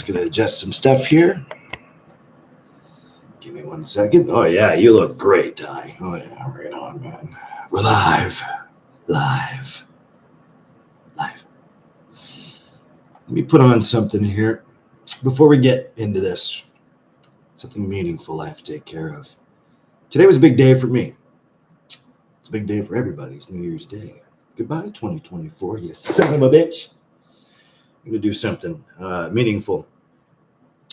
Just gonna adjust some stuff here. Give me 1 second. Oh yeah, you look great, Ty. Oh yeah, right on, man. We're live. Live. Live. Let me put on something here before we get into this. Something meaningful I have to take care of. Today was a big day for me. It's a big day for everybody. It's New Year's Day. Goodbye, 2024, you son of a bitch. I'm going to do something meaningful.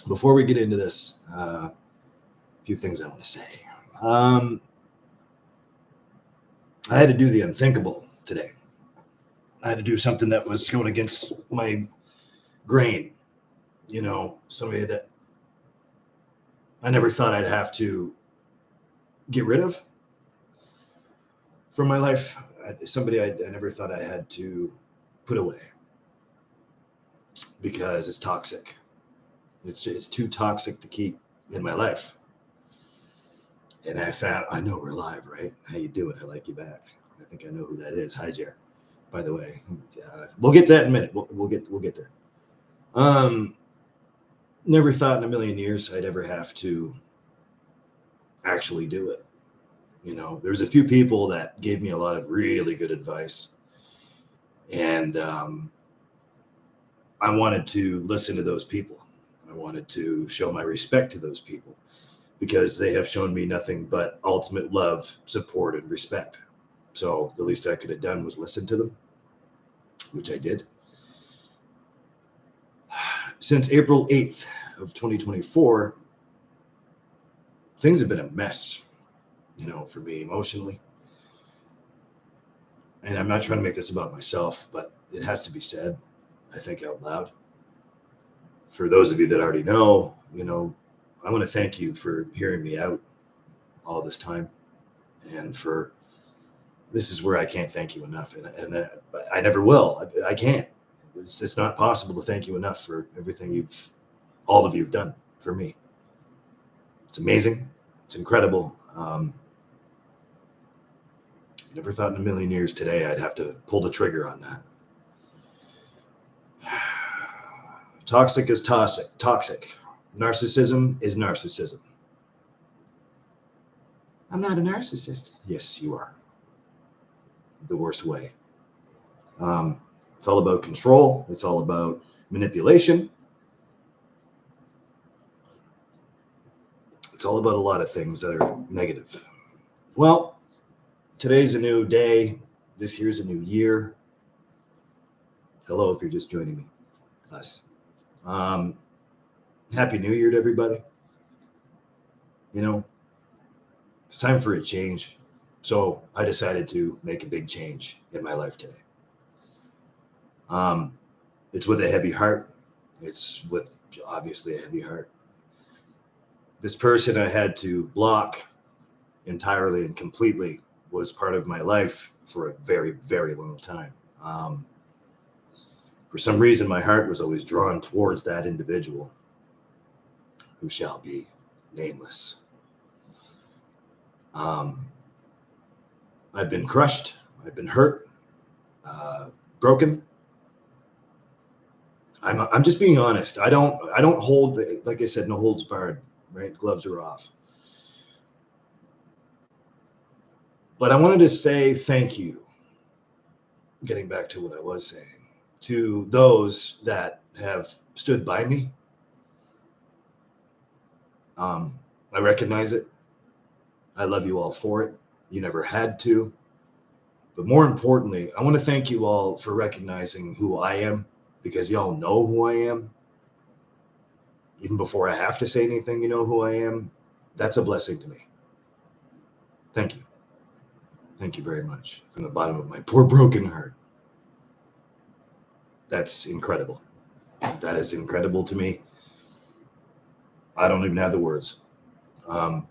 Before we get into this, a few things I want to say. I had to do the unthinkable today. I had to do something that was going against my grain. You know, somebody that I never thought I'd have to get rid of from my life. Somebody I never thought I had to put away because it's toxic. It's too toxic to keep in my life. And I know we're live, right? How you doing? I like you back. I think I know who that is. Hi, Jer. By the way, we'll get to that in a minute. We'll get there. Never thought in a million years I'd ever have to actually do it. You know, there's a few people that gave me a lot of really good advice, and I wanted to listen to those people. I wanted to show my respect to those people because they have shown me nothing but ultimate love, support, and respect. So the least I could have done was listen to them, which I did. Since April 8th of 2024, things have been a mess, you know, for me emotionally. And I'm not trying to make this about myself, but it has to be said, I think, out loud. For those of you that already know, you know, I want to thank you for hearing me out all this time. And this is where I can't thank you enough. And I never will. I can't. It's not possible to thank you enough for everything all of you have done for me. It's amazing. It's incredible. Never thought in a million years today I'd have to pull the trigger on that. Toxic is toxic. Toxic. Narcissism is narcissism. I'm not a narcissist. Yes, you are. The worst way. It's all about control. It's all about manipulation. It's all about a lot of things that are negative. Well, today's a new day. This year's a new year. Hello, if you're just joining me. Us. Happy New Year to everybody. You know, it's time for a change. So I decided to make a big change in my life today. It's with a heavy heart. It's with obviously a heavy heart. This person I had to block entirely and completely was part of my life for a very, very long time. For some reason, my heart was always drawn towards that individual who shall be nameless. I've been crushed. I've been hurt, broken. I'm just being honest. I don't hold, like I said, no holds barred, right? Gloves are off. But I wanted to say thank you, getting back to what I was saying, to those that have stood by me. I recognize it. I love you all for it. You never had to. But more importantly, I want to thank you all for recognizing who I am, because y'all know who I am. Even before I have to say anything, you know who I am. That's a blessing to me. Thank you. Thank you very much from the bottom of my poor broken heart. That's incredible. That is incredible to me. I don't even have the words. My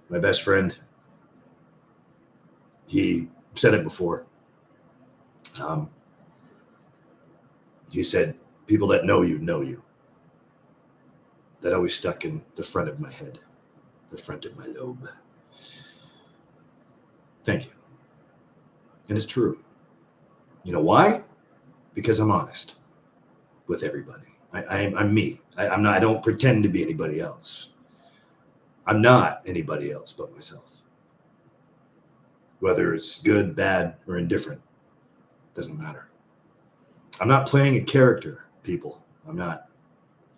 best friend, he said it before. He said, people that know you know you. That always stuck in the front of my head, the front of my lobe. Thank you. And it's true. You know why? Because I'm honest with everybody. I'm me. I'm not. I don't pretend to be anybody else. I'm not anybody else but myself. Whether it's good, bad, or indifferent, doesn't matter. I'm not playing a character, people. I'm not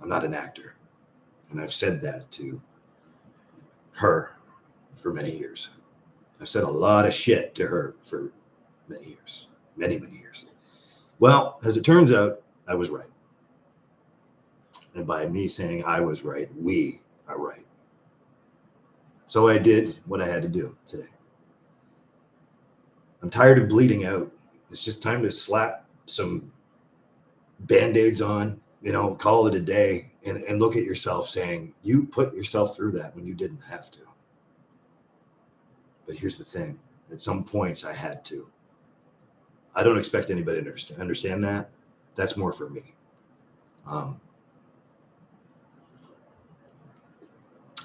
an actor. And I've said that to her for many years. I've said a lot of shit to her for many years, many years. Well, as it turns out, I was right. And by me saying I was right, we are right. So I did what I had to do today. I'm tired of bleeding out. It's just time to slap some Band-Aids on, call it a day, and look at yourself saying, you put yourself through that when you didn't have to. But here's the thing. At some points, I had to. I don't expect anybody to understand that. That's more for me.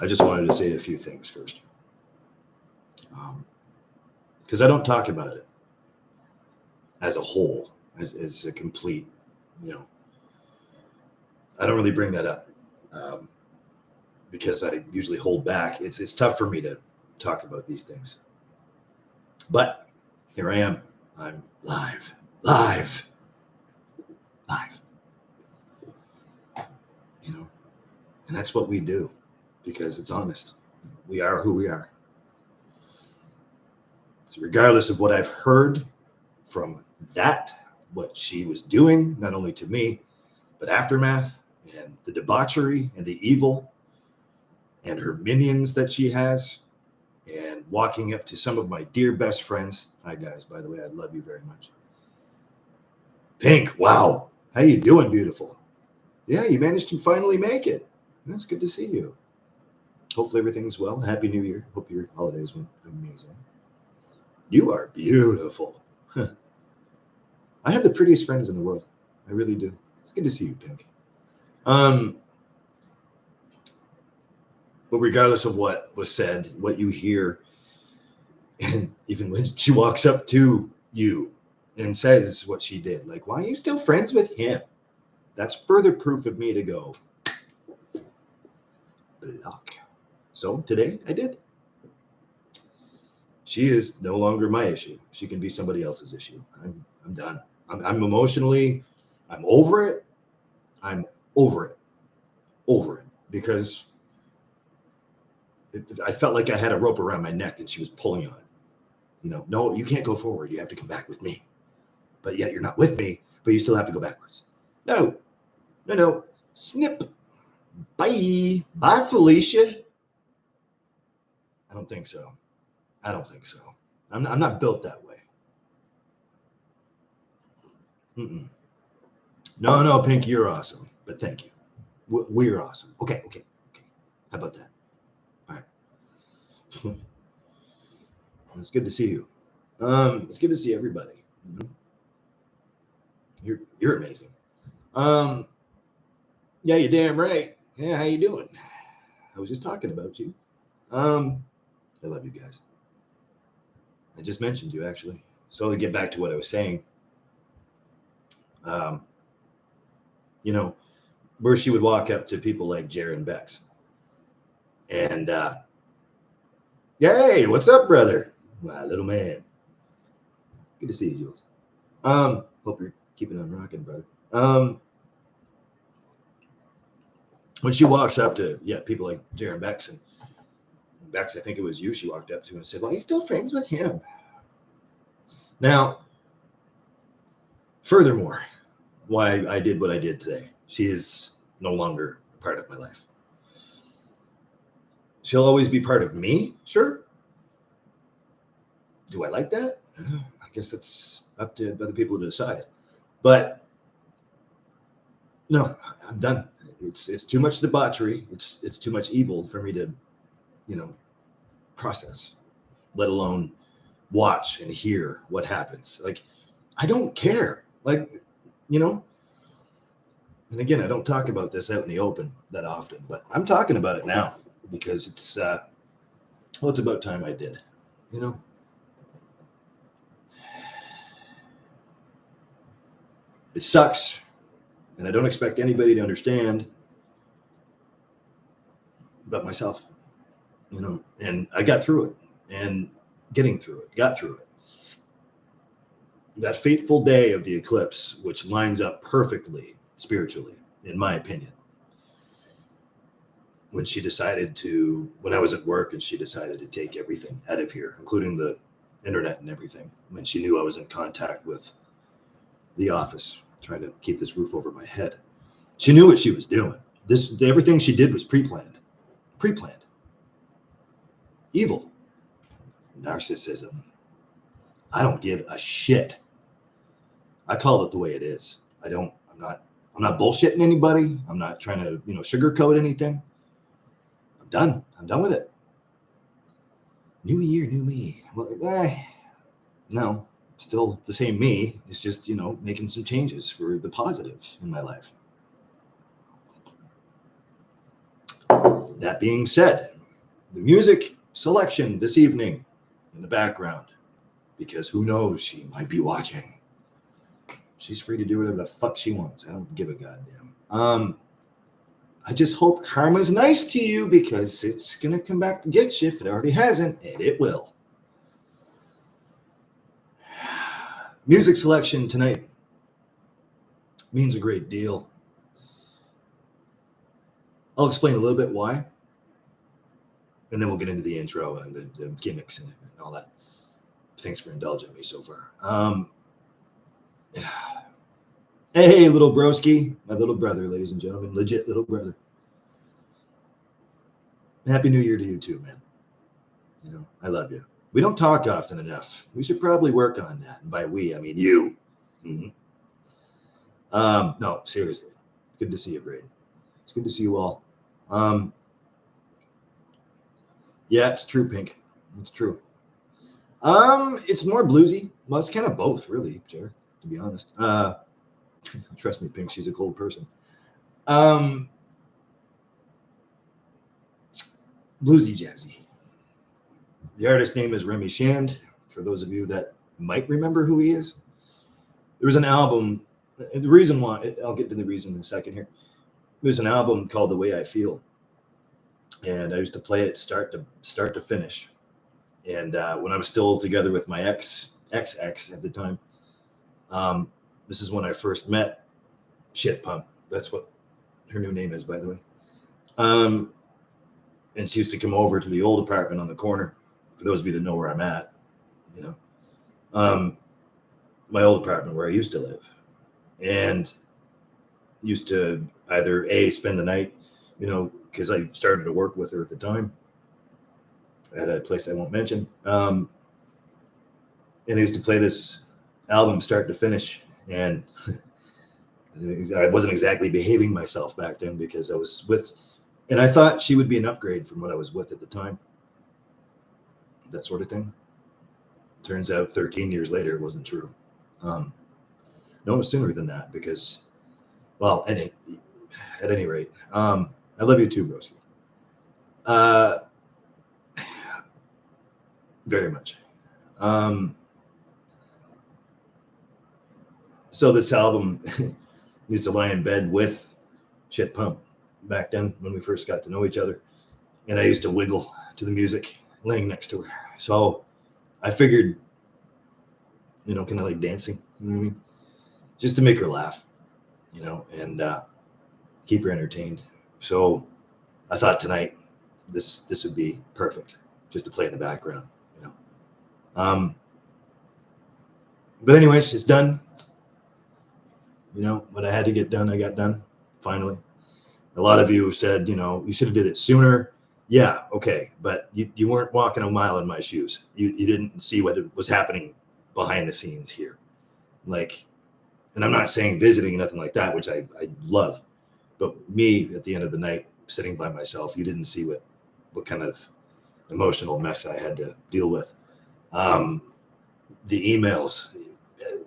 I just wanted to say a few things first. Because I don't talk about it as a whole, as a complete, I don't really bring that up because I usually hold back. It's tough for me to talk about these things. But here I am. I'm live. And that's what we do because it's honest. We are who we are. So regardless of what I've heard from that, what she was doing, not only to me, but aftermath and the debauchery and the evil and her minions that she has, and walking up to some of my dear best friends. Hi guys, by the way, I love you very much. Pink, wow. How you doing, beautiful? Yeah, you managed to finally make it. That's good to see you. Hopefully everything's well. Happy New Year. Hope your holidays went amazing. You are beautiful. I have the prettiest friends in the world. I really do. It's good to see you, Pink. But regardless of what was said, what you hear, and even when she walks up to you and says what she did, like, why are you still friends with him? That's further proof of me to go, block. So today I did. She is no longer my issue. She can be somebody else's issue. I'm done. I'm emotionally, I'm over it. I'm over it because I felt like I had a rope around my neck and she was pulling on it. No, you can't go forward. You have to come back with me. But yet you're not with me, but you still have to go backwards. No. Snip. Bye, Felicia. I don't think so. I'm not built that way. Mm-mm. No, Pink, you're awesome. But thank you. We're awesome. Okay. How about that? All right. It's good to see you. It's good to see everybody. You're amazing. Yeah, you're damn right. Yeah, how you doing? I was just talking about you. I love you guys. I just mentioned you actually. So to get back to what I was saying, where she would walk up to people like Jaron Bex and hey, what's up, brother? My little man. Good to see you, Jules. Hope you're keeping on rocking, brother. When she walks up to people like Jaron Bex and Bex, I think it was you, she walked up to and said, well, he's still friends with him. Now, furthermore, why I did what I did today. She is no longer a part of my life. She'll always be part of me, sure. Do I like that? I guess that's up to other people to decide. But no, I'm done. It's too much debauchery. It's too much evil for me to, process, let alone watch and hear what happens. Like, I don't care. Like, and again, I don't talk about this out in the open that often, but I'm talking about it now because it's about time I did, It sucks And I don't expect anybody to understand but myself, you know, and I got through it, and getting through it, got through it. That fateful day of the eclipse, which lines up perfectly spiritually, in my opinion, when she decided to, when I was at work and she decided to take everything out of here, including the internet and everything, when she knew I was in contact with the office, trying to keep this roof over my head. She knew what she was doing. Everything she did was pre-planned. Evil. Narcissism. I don't give a shit. I call it the way it is. I'm not bullshitting anybody. I'm not trying to, sugarcoat anything. I'm done. I'm done with it. New year, new me. Well, no, still the same me. It's just, making some changes for the positive in my life. That being said, the music selection this evening in the background, because who knows, she might be watching. She's free to do whatever the fuck she wants. I don't give a goddamn. I just hope karma's nice to you, because it's going to come back to get you if it already hasn't, and it will. Music selection tonight means a great deal. I'll explain a little bit why, and then we'll get into the intro and the gimmicks and all that. Thanks for indulging me so far. Hey, little broski, my little brother, ladies and gentlemen, legit little brother. Happy New Year to you too, man. I love you. We don't talk often enough. We should probably work on that. And by we, I mean you. Mm-hmm. No, seriously. It's good to see you, Braden. It's good to see you all. Yeah, it's true, Pink. It's true. It's more bluesy. Well, it's kind of both, really, Jer, to be honest. Trust me, Pink, she's a cold person. Bluesy jazzy. The artist's name is Remy Shand, for those of you that might remember who he is. There was an album, the reason why, I'll get to the reason in a second here. There's an album called The Way I Feel, and I used to play it start to finish. And when I was still together with my ex at the time, this is when I first met Shit Pump. That's what her new name is, by the way. And she used to come over to the old apartment on the corner. For those of you that know where I'm at, my old apartment where I used to live, and used to either spend the night, because I started to work with her at the time at a place I won't mention. And I used to play this album start to finish, and I wasn't exactly behaving myself back then, because I was with, and I thought she would be an upgrade from what I was with at the time. That sort of thing. Turns out 13 years later, it wasn't true. No, it was sooner than that, because, well, at any rate, I love you too, broski. Very much. So this album used to lie in bed with Shit Pump back then when we first got to know each other. And I used to wiggle to the music laying next to her. So I figured, kind of like dancing, just to make her laugh, and keep her entertained. So I thought tonight this would be perfect just to play in the background, But anyways, it's done. What I had to get done, I got done, finally. A lot of you said, you should have did it sooner. Yeah, okay, but you weren't walking a mile in my shoes. You didn't see what was happening behind the scenes here. And I'm not saying visiting, nothing like that, which I love. But me, at the end of the night, sitting by myself, you didn't see what kind of emotional mess I had to deal with. The emails,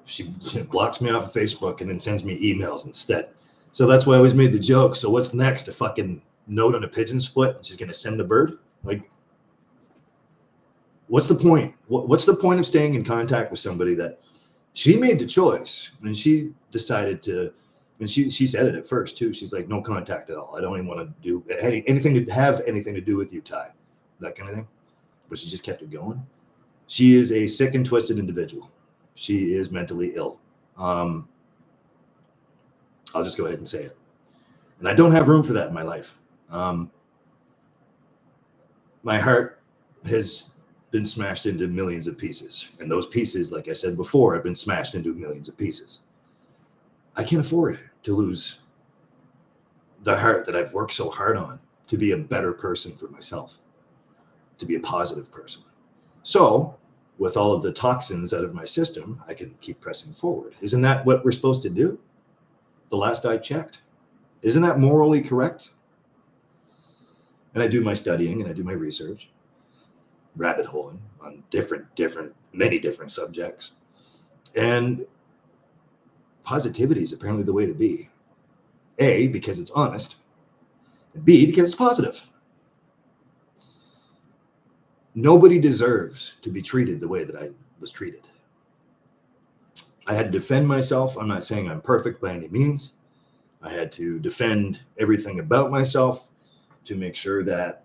she blocks me off of Facebook and then sends me emails instead. So that's why I always made the joke. So what's next? A fucking note on a pigeon's foot and she's going to send the bird? What's the point? What's the point of staying in contact with somebody that she made the choice and she decided to And she said it at first too. She's like, no contact at all. I don't even want to do anything to have anything to do with you, Ty. That kind of thing. But she just kept it going. She is a sick and twisted individual. She is mentally ill. I'll just go ahead and say it. And I don't have room for that in my life. My heart has been smashed into millions of pieces. And those pieces, like I said before, have been smashed into millions of pieces. I can't afford to lose the heart that I've worked so hard on to be a better person for myself, to be a positive person. So with all of the toxins out of my system, I can keep pressing forward. Isn't that what we're supposed to do? The last I checked. Isn't that morally correct? And I do my studying and I do my research, rabbit holing on many different subjects. And positivity is apparently the way to be. A, because it's honest. And B, because it's positive. Nobody deserves to be treated the way that I was treated. I had to defend myself. I'm not saying I'm perfect by any means. I had to defend everything about myself to make sure that,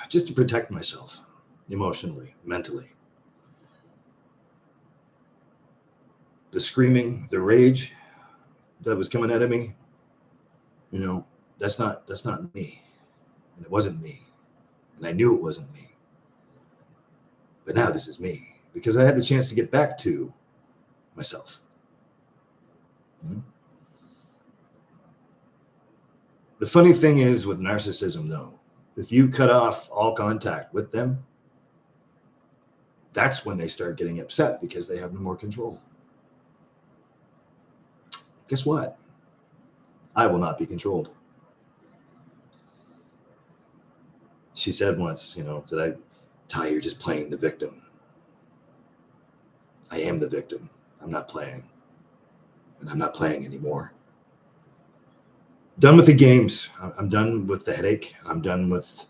just to protect myself emotionally, mentally. The screaming, the rage that was coming out of me, that's not me. And it wasn't me. And I knew it wasn't me. But now this is me because I had the chance to get back to myself. The funny thing is with narcissism, though, if you cut off all contact with them, that's when they start getting upset because they have no more control. Guess what? I will not be controlled. She said once, Ty, you're just playing the victim. I am the victim. I'm not playing. And I'm not playing anymore. Done with the games. I'm done with the headache. I'm done with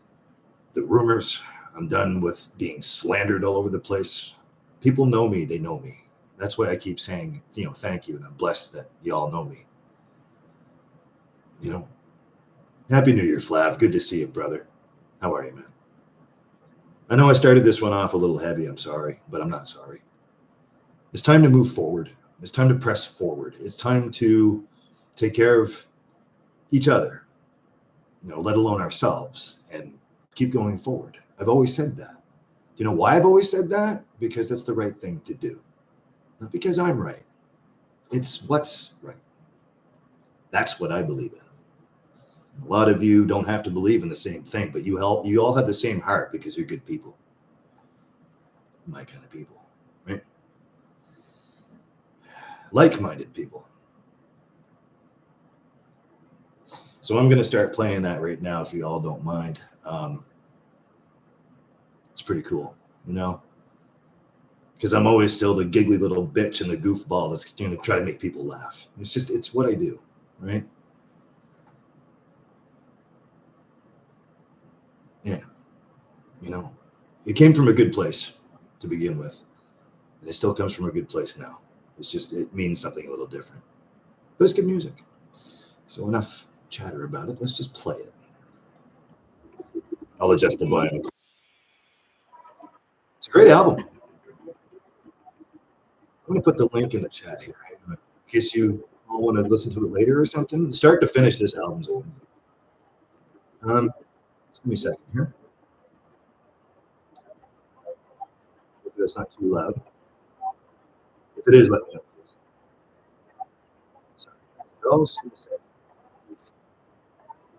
the rumors. I'm done with being slandered all over the place. People know me. They know me. That's why I keep saying, thank you. And I'm blessed that you all know me. Happy New Year, Flav. Good to see you, brother. How are you, man? I know I started this one off a little heavy. I'm sorry, but I'm not sorry. It's time to move forward. It's time to press forward. It's time to take care of each other, let alone ourselves, and keep going forward. I've always said that. Do you know why I've always said that? Because that's the right thing to do. Not because I'm right. It's what's right. That's what I believe in. A lot of you don't have to believe in the same thing, but you all have the same heart because you're good people. My kind of people, right? Like-minded people. So I'm going to start playing that right now if you all don't mind. It's pretty cool, because I'm always still the giggly little bitch and the goofball that's going to try to make people laugh. It's what I do, right? Yeah. It came from a good place to begin with, and it still comes from a good place now. It means something a little different, but it's good music. So enough chatter about it. Let's just play it. I'll adjust the volume. It's a great album. I'm going to put the link in the chat here in case you all want to listen to it later or something. Start to finish, this album's amazing. Just give me a second here. If that's not too loud. If it is, let me know. Sorry. Oh,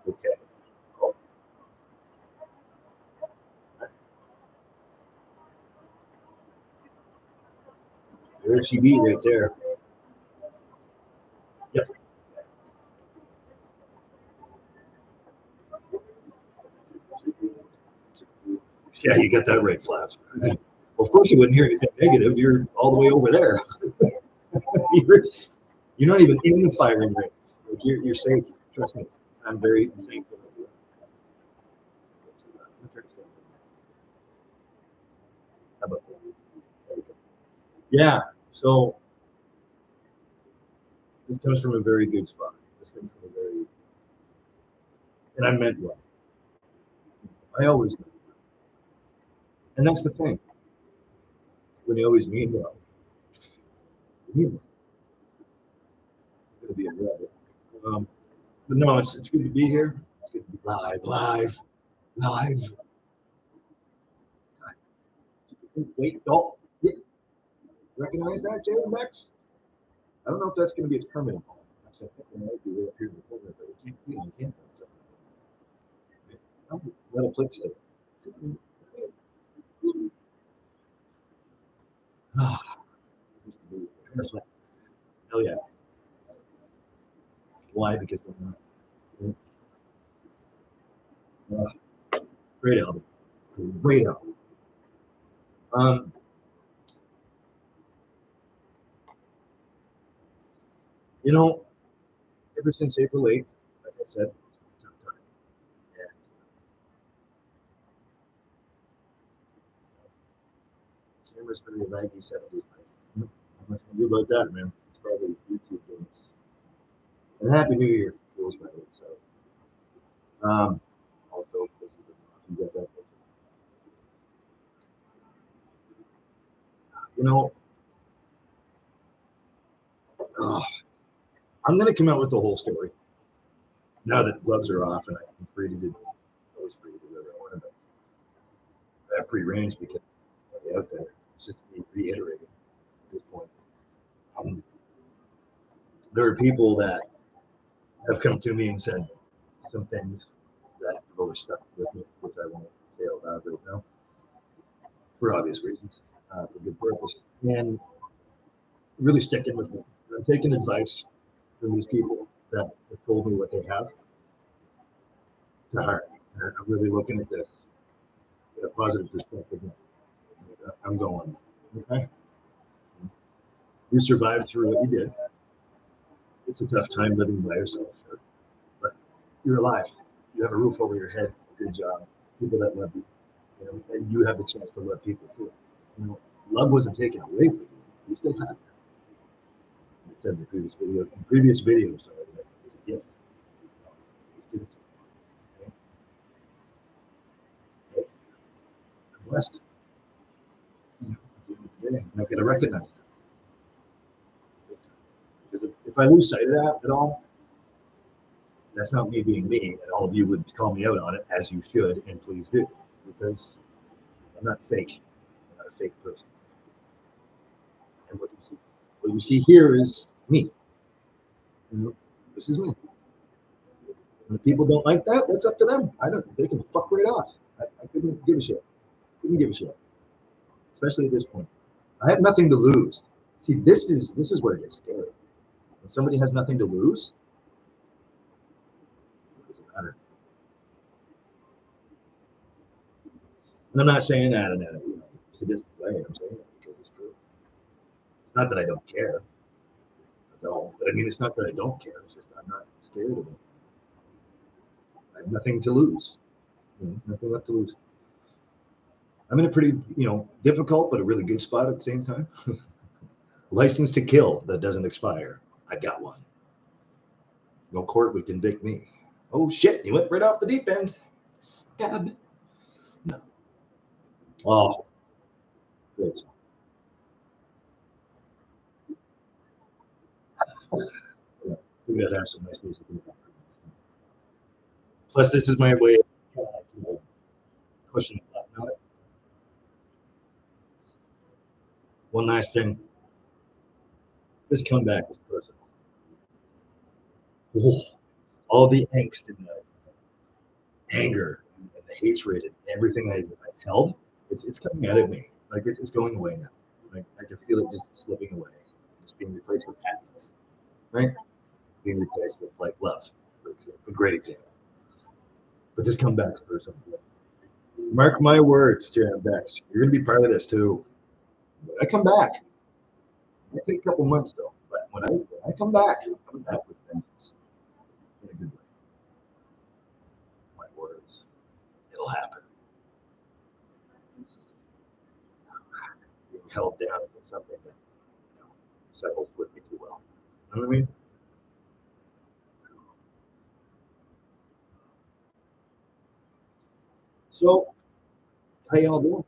okay. Oh. There she be right there. Yep. Yeah, you got that right, Flav. Well, of course you wouldn't hear anything negative. You're all the way over there. You're not even in the firing range. Like you're safe. Trust me. I'm very thankful. How about that? Yeah. So This comes from a very good spot. This comes from a very, and I meant well. I always meant well. And that's the thing. When you always mean well, you mean well. It's going to be a rebel. But no, it's good to be here. It's good to be live. Wait, don't recognize that, Jay Max? I don't know if that's going to be its permanent home. Actually, I think it might be right up here in the corner, but we can't see it on camera. Metal plate stick. Hell yeah. Why? Because we're not. Great album. Great album. You know, ever since April 8th, like I said, it's been a tough time. And camera's very laggy 70s. I'm not gonna do about that, man. It's probably YouTube doing this. And Happy New Year, Jules, by the way. So, also, this is the you got that. You know, I'm gonna come out with the whole story now that gloves are off and I'm free to do. Always free to do whatever I want, but I have free range because I'm out there. It's just me reiterating at this point. There are people that have come to me and said some things that have always stuck with me, which I won't say out loud right now for obvious reasons, for good purpose, and really sticking with me. I'm taking advice from these people that have told me what they have to heart. And I'm really looking at this in a positive perspective. I'm going, okay? You survived through what you did. It's a tough time living by yourself, sure. But you're alive. You have a roof over your head. Good job. People that love you. You know, and you have the chance to love people too. You know, love wasn't taken away from you. You still have it. I said in the previous video, sorry, that it's a gift. Just give it to me. Okay? I'm blessed. You know, I'm not going to recognize that. Because if I lose sight of that at all, that's not me being me, and all of you would call me out on it, as you should, and please do, because I'm not fake. I'm not a fake person. And what you see here is me. You know, this is me. And if people don't like that, that's up to them. I don't. They can fuck right off. I couldn't give a shit. Couldn't give a shit. Especially at this point, I have nothing to lose. See, this is where it gets scary. When somebody has nothing to lose, it doesn't matter. And I'm not saying that in a sadistic way. I'm saying it because it's true. It's not that I don't care. I don't. But I mean, it's not that I don't care. It's just I'm not scared of it. I have nothing to lose. Nothing left to lose. I'm in a pretty, difficult but a really good spot at the same time. License to kill that doesn't expire. I've got one. No court would convict me. Oh shit! You went right off the deep end. Stab. No. Oh, great. Yeah, we gotta have some nice music in the background. Plus, this is my way of pushing the button on it. One last thing. This comeback is personal. Oh, all the angst and the anger and the hatred and everything I've held, it's coming out of me. Like it's going away now. Like I can feel it just slipping away. It's being replaced with happiness, right? Being replaced with like love, for example, a great example. But this comeback's personal. Mark my words, Jam Bex. You're gonna be part of this too. When I come back, it might take a couple months though. But when I come back, I'm coming back with vengeance. In a good way. My words. It'll happen. Being held down for something that settles with me too well. You know what I mean? So, how y'all doing?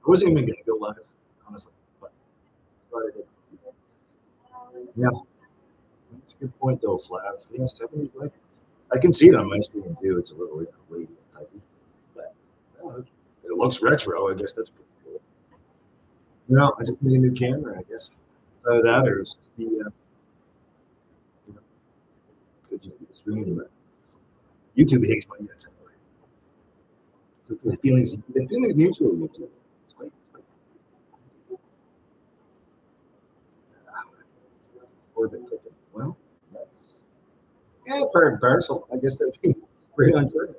I wasn't even gonna go live, honestly, but started it. Yeah, that's a good point though, Flav. Yeah, 70, like I can see it on my screen too. It's a little wavy and fuzzy, but it looks retro. I guess that's pretty cool. No, I just need a new camera. I guess that or it's just the you know, could just be the screen, but YouTube hates my guts anyway. So the feelings mutual. YouTube. It's quite orbit cooking. Well, that's yeah, part and parcel. I guess that'd be right on track.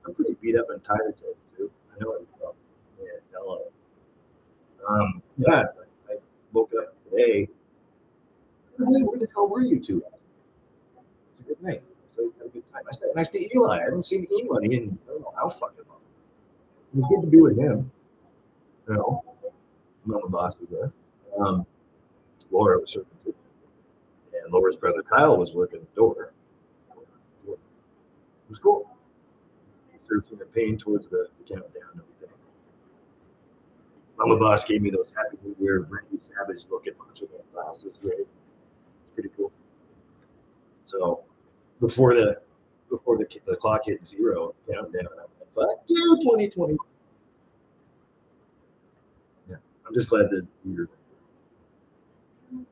I'm pretty beat up and tired today too. I know it. Yeah, hello. Yeah, I woke up today. Where the hell were you two? It was a good night. So I had a good time. I said nice to Eli. I haven't seen Eli in I don't know how fucking long. It was good to be with him. You know, Mama Boss was there. Um, Laura was serving too. And Laura's brother Kyle was working the door. It was cool. He served some pain towards the countdown and everything. Mama Boss gave me those Happy New Year Randy Savage looking Macho Man glasses, right? It's pretty cool. So before the clock hit zero countdown, I'm like, fuck you, 2020. Yeah, I'm just glad that you're one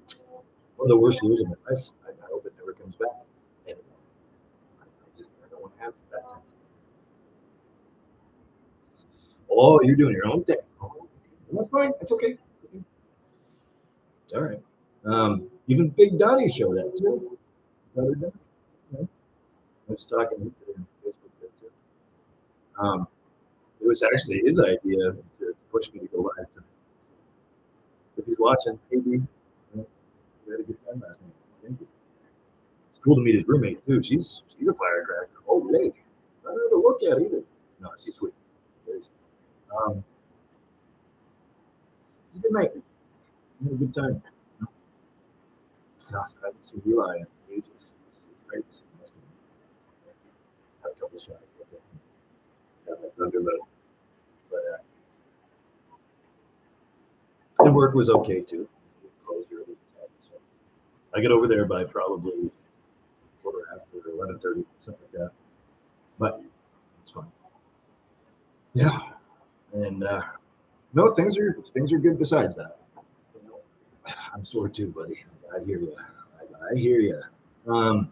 of the worst years of my life. I hope it never comes back. And I don't want to have that time. Oh, you're doing your own thing. Oh, that's fine. That's okay. It's all right. Even Big Donnie showed up too. Brother Donnie. Yeah. I was talking to him today on Facebook there too. Um, it was actually his idea to push me to go live tonight. If he's watching, hey, D, we had a good time last night. Thank you. It's cool to meet his roommate too. She's a firecracker. Oh, lady. Not her to look at either. No, she's sweet. Very sweet. Um, it's a good night. We had a good time. God, I haven't seen Eli in ages. It's great to see him. Had a couple shots with him. Got my thunder mode. But the work was okay too. We closed early. So I get over there by probably quarter after 11:30, something like that. But it's fun. Yeah, and no, things are good. Besides that, you know, I'm sore too, buddy. I hear you. I hear you. Um,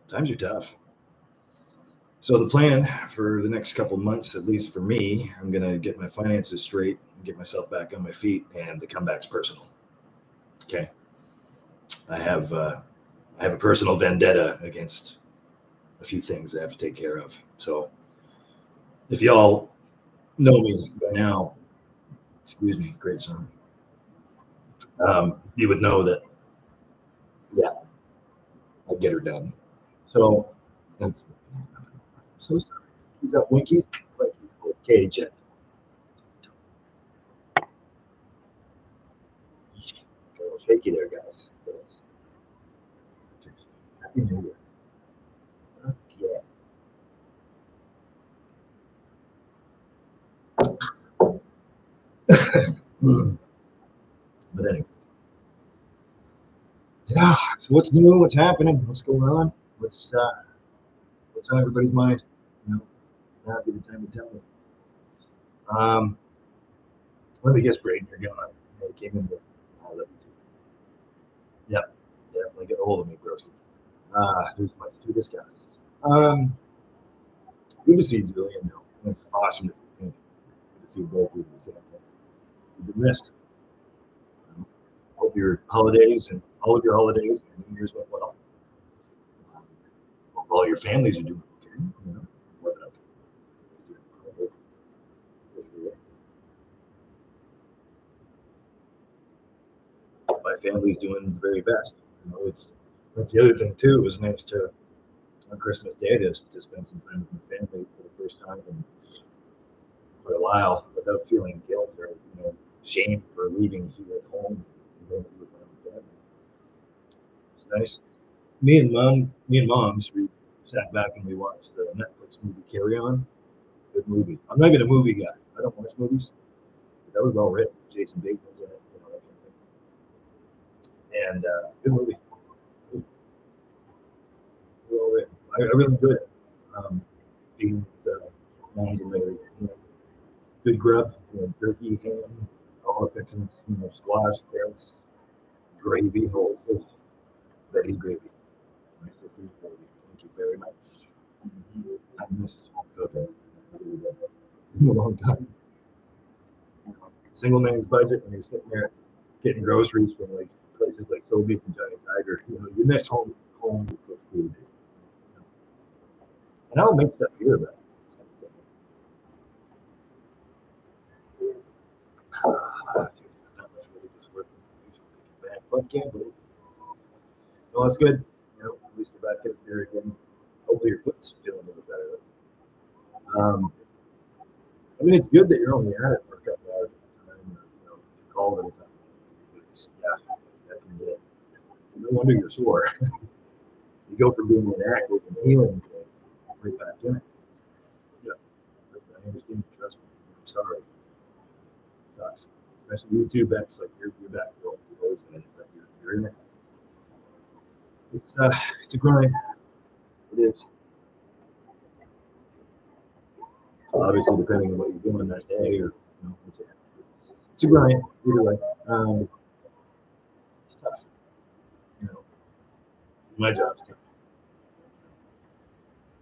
Times are tough. So the plan for the next couple months, at least for me, I'm gonna get my finances straight, get myself back on my feet, and the comeback's personal. Okay, I have uh, I have a personal vendetta against a few things I have to take care of. So if y'all know me by now, excuse me, great song, you would know that, yeah, I get her done. So that's so sorry. He's up Winkies, like he's okay, Jet. A little shaky there, guys. Happy New Year. Yeah. But anyway, yeah. So what's new? What's happening? What's going on? What's on everybody's mind? You know, that'd be the time to tell me. Um, Let me guess, Braden, you're gone. You came in with all of you. Yep, definitely get a hold of me, broski. There's much to discuss. Good to see Julian, though. It's awesome to see him. Good to see both of you the same thing. You've been missed. Hope your holidays and all of your holidays and New Year's went well. Hope all your families are doing okay. You know, more than okay. My family's doing the very best. You know, it's that's the other thing too. It was nice to on Christmas Day to spend some time with my family for the first time in for a while without feeling guilt or shame for leaving here at home and going to be with my own family. It's nice. Moms, we sat back and we watched the Netflix movie Carry On. Good movie. I'm not even a movie guy. I don't watch movies. But that was well written. Jason Bateman's in it, you know, that kind of thing. And good movie. Well written. I really enjoyed it. Being with moms and Larry, you know, good grub, you know, turkey, ham, all the fixings, you know, squash, carrots, gravy, Betty's gravy. My sister's gravy. Thank you very much. I missed cooking. In a long time. Single man's budget, and you're sitting there getting groceries from like places like Sobeys and Giant Tiger. You know, you miss home cooked food. You know. And I'll make stuff here, but there's not much religious work in bad fuck yeah, but no, it's good. You know, at least you're back up there again. Hopefully your foot's feeling a little better. I mean, it's good that you're only at it for a couple hours at a time, or, you know, calls at a time. Because, yeah, that can be it. No wonder you're sore. You go from being inactive and healing to right back in it. Yeah, I understand. Trust me. I'm sorry. It sucks. Especially you too, Bex. Like you're back. You're always in it, but you're in it. It's a grind. It is. Obviously, depending on what you're doing that day, or you know, it's a grind. Either way, it's tough. You know, my job's tough.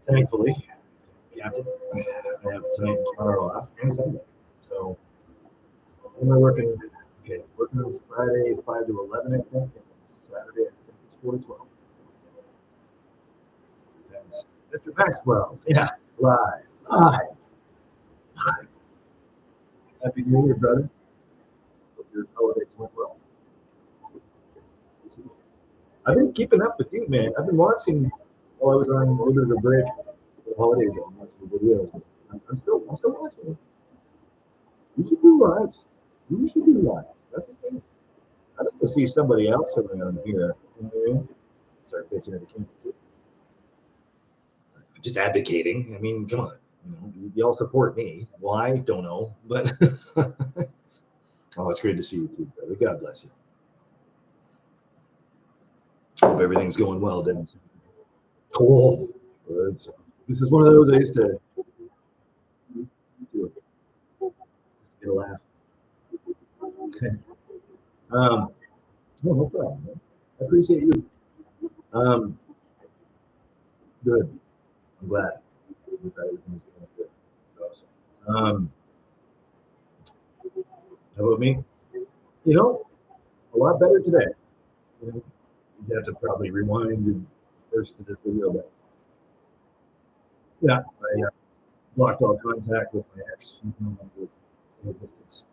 Thankfully, Captain, I have tonight and tomorrow off and Sunday. So, what am I working? Okay, working on Friday 5 to 11, I think, and Saturday I think it's 4 to 12. And Mr. Maxwell, yeah, live, live, live. Happy New Year, brother. Hope your holidays went well. I've been keeping up with you, man. I've been watching while I was on a little bit of a break for the holidays. I'm watching the videos. I'm still watching it. You should do lives. You should do lives. That's the thing. I'd like to see somebody else around here. You know what I mean? Start pitching at the camp too. Just advocating. I mean, come on. You know, y'all support me. Why? Don't know. But oh, it's great to see you too, brother. God bless you. Hope everything's going well, Dennis. Cool. Good. So, this is one of those I used to do. Just to get a laugh. Okay. No, no problem. Man. I appreciate you. Um, good. I'm glad. I'm glad everything's going good. That's awesome. How about me? You know, a lot better today. You know, you have to probably rewind and first to this video, but yeah, I blocked all contact with my ex. She's no longer in existence.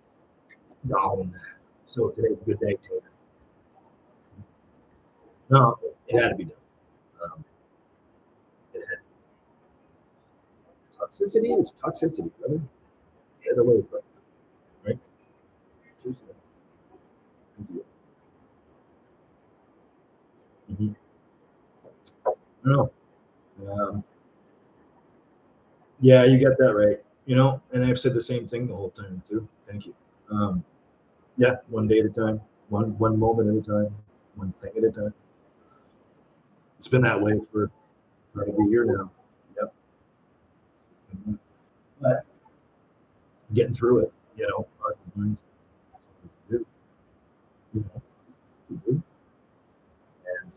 Gone. So today's a good day. No, it had to be done. Um, it had toxicity is toxicity, brother. Get away from it, right? Seriously. Thank you. Mm-hmm. No. Um, yeah, you got that right. You know, and I've said the same thing the whole time too. Thank you. Um, yeah, one day at a time, one moment at a time, one thing at a time. It's been that way for probably a year now. Yep. But getting through it, you know, something to do, you know, to do. And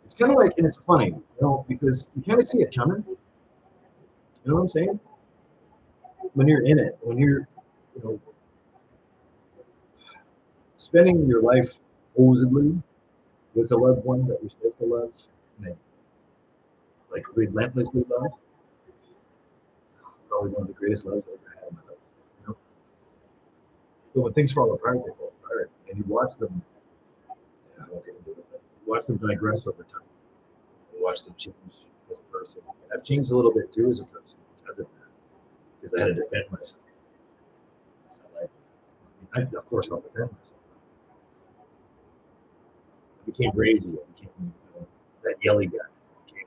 it's kind of like, and it's funny, you know, because you kind of see it coming. You know what I'm saying? When you're in it, when you're, you know, spending your life supposedly with a loved one that you're supposed to love, and they, like relentlessly love, probably one of the greatest loves I've ever had in my life. You know? But when things fall apart, they fall apart, and you watch them. Yeah, okay, you watch them digress over time. You watch them change as a person. And I've changed a little bit too as a person because of that, because I had to defend myself. It's not like, of course, I'll defend myself. became crazy. I became that yelly guy. Became,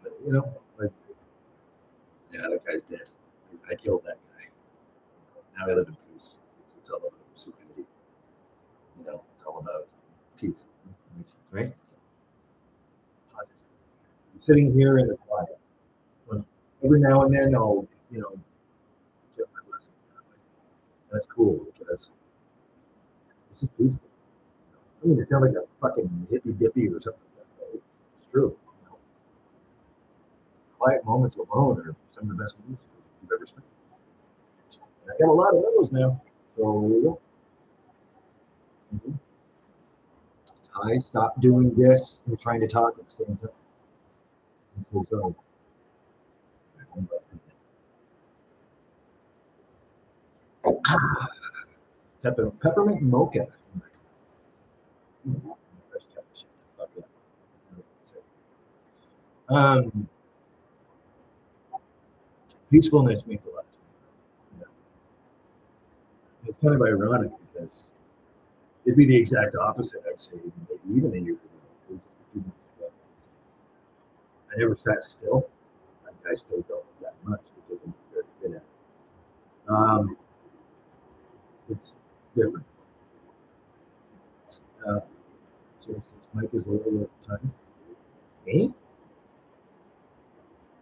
like, yeah, that guy's dead. I killed that guy. Now I live in peace. It's all about serenity. It's all about peace, right? Positive. Sitting here in the quiet. Every now and then I'll, get my blessings that way. That's cool because it's just peaceful. I mean, it sounds like a fucking hippy dippy or something like that. But it's true. Quiet moments alone are some of the best music you've ever spent. I got a lot of those now. So, I stopped doing this and trying to talk at the same time. I'm so sorry. Peppermint mocha. Peacefulness means a lot to me. It's kind of ironic because it'd be the exact opposite, I'd say, maybe even a year ago, just a few months ago. I never sat still. I still don't that much because I'm very good at it. It's different. Jason's mic is a little tiny. Me?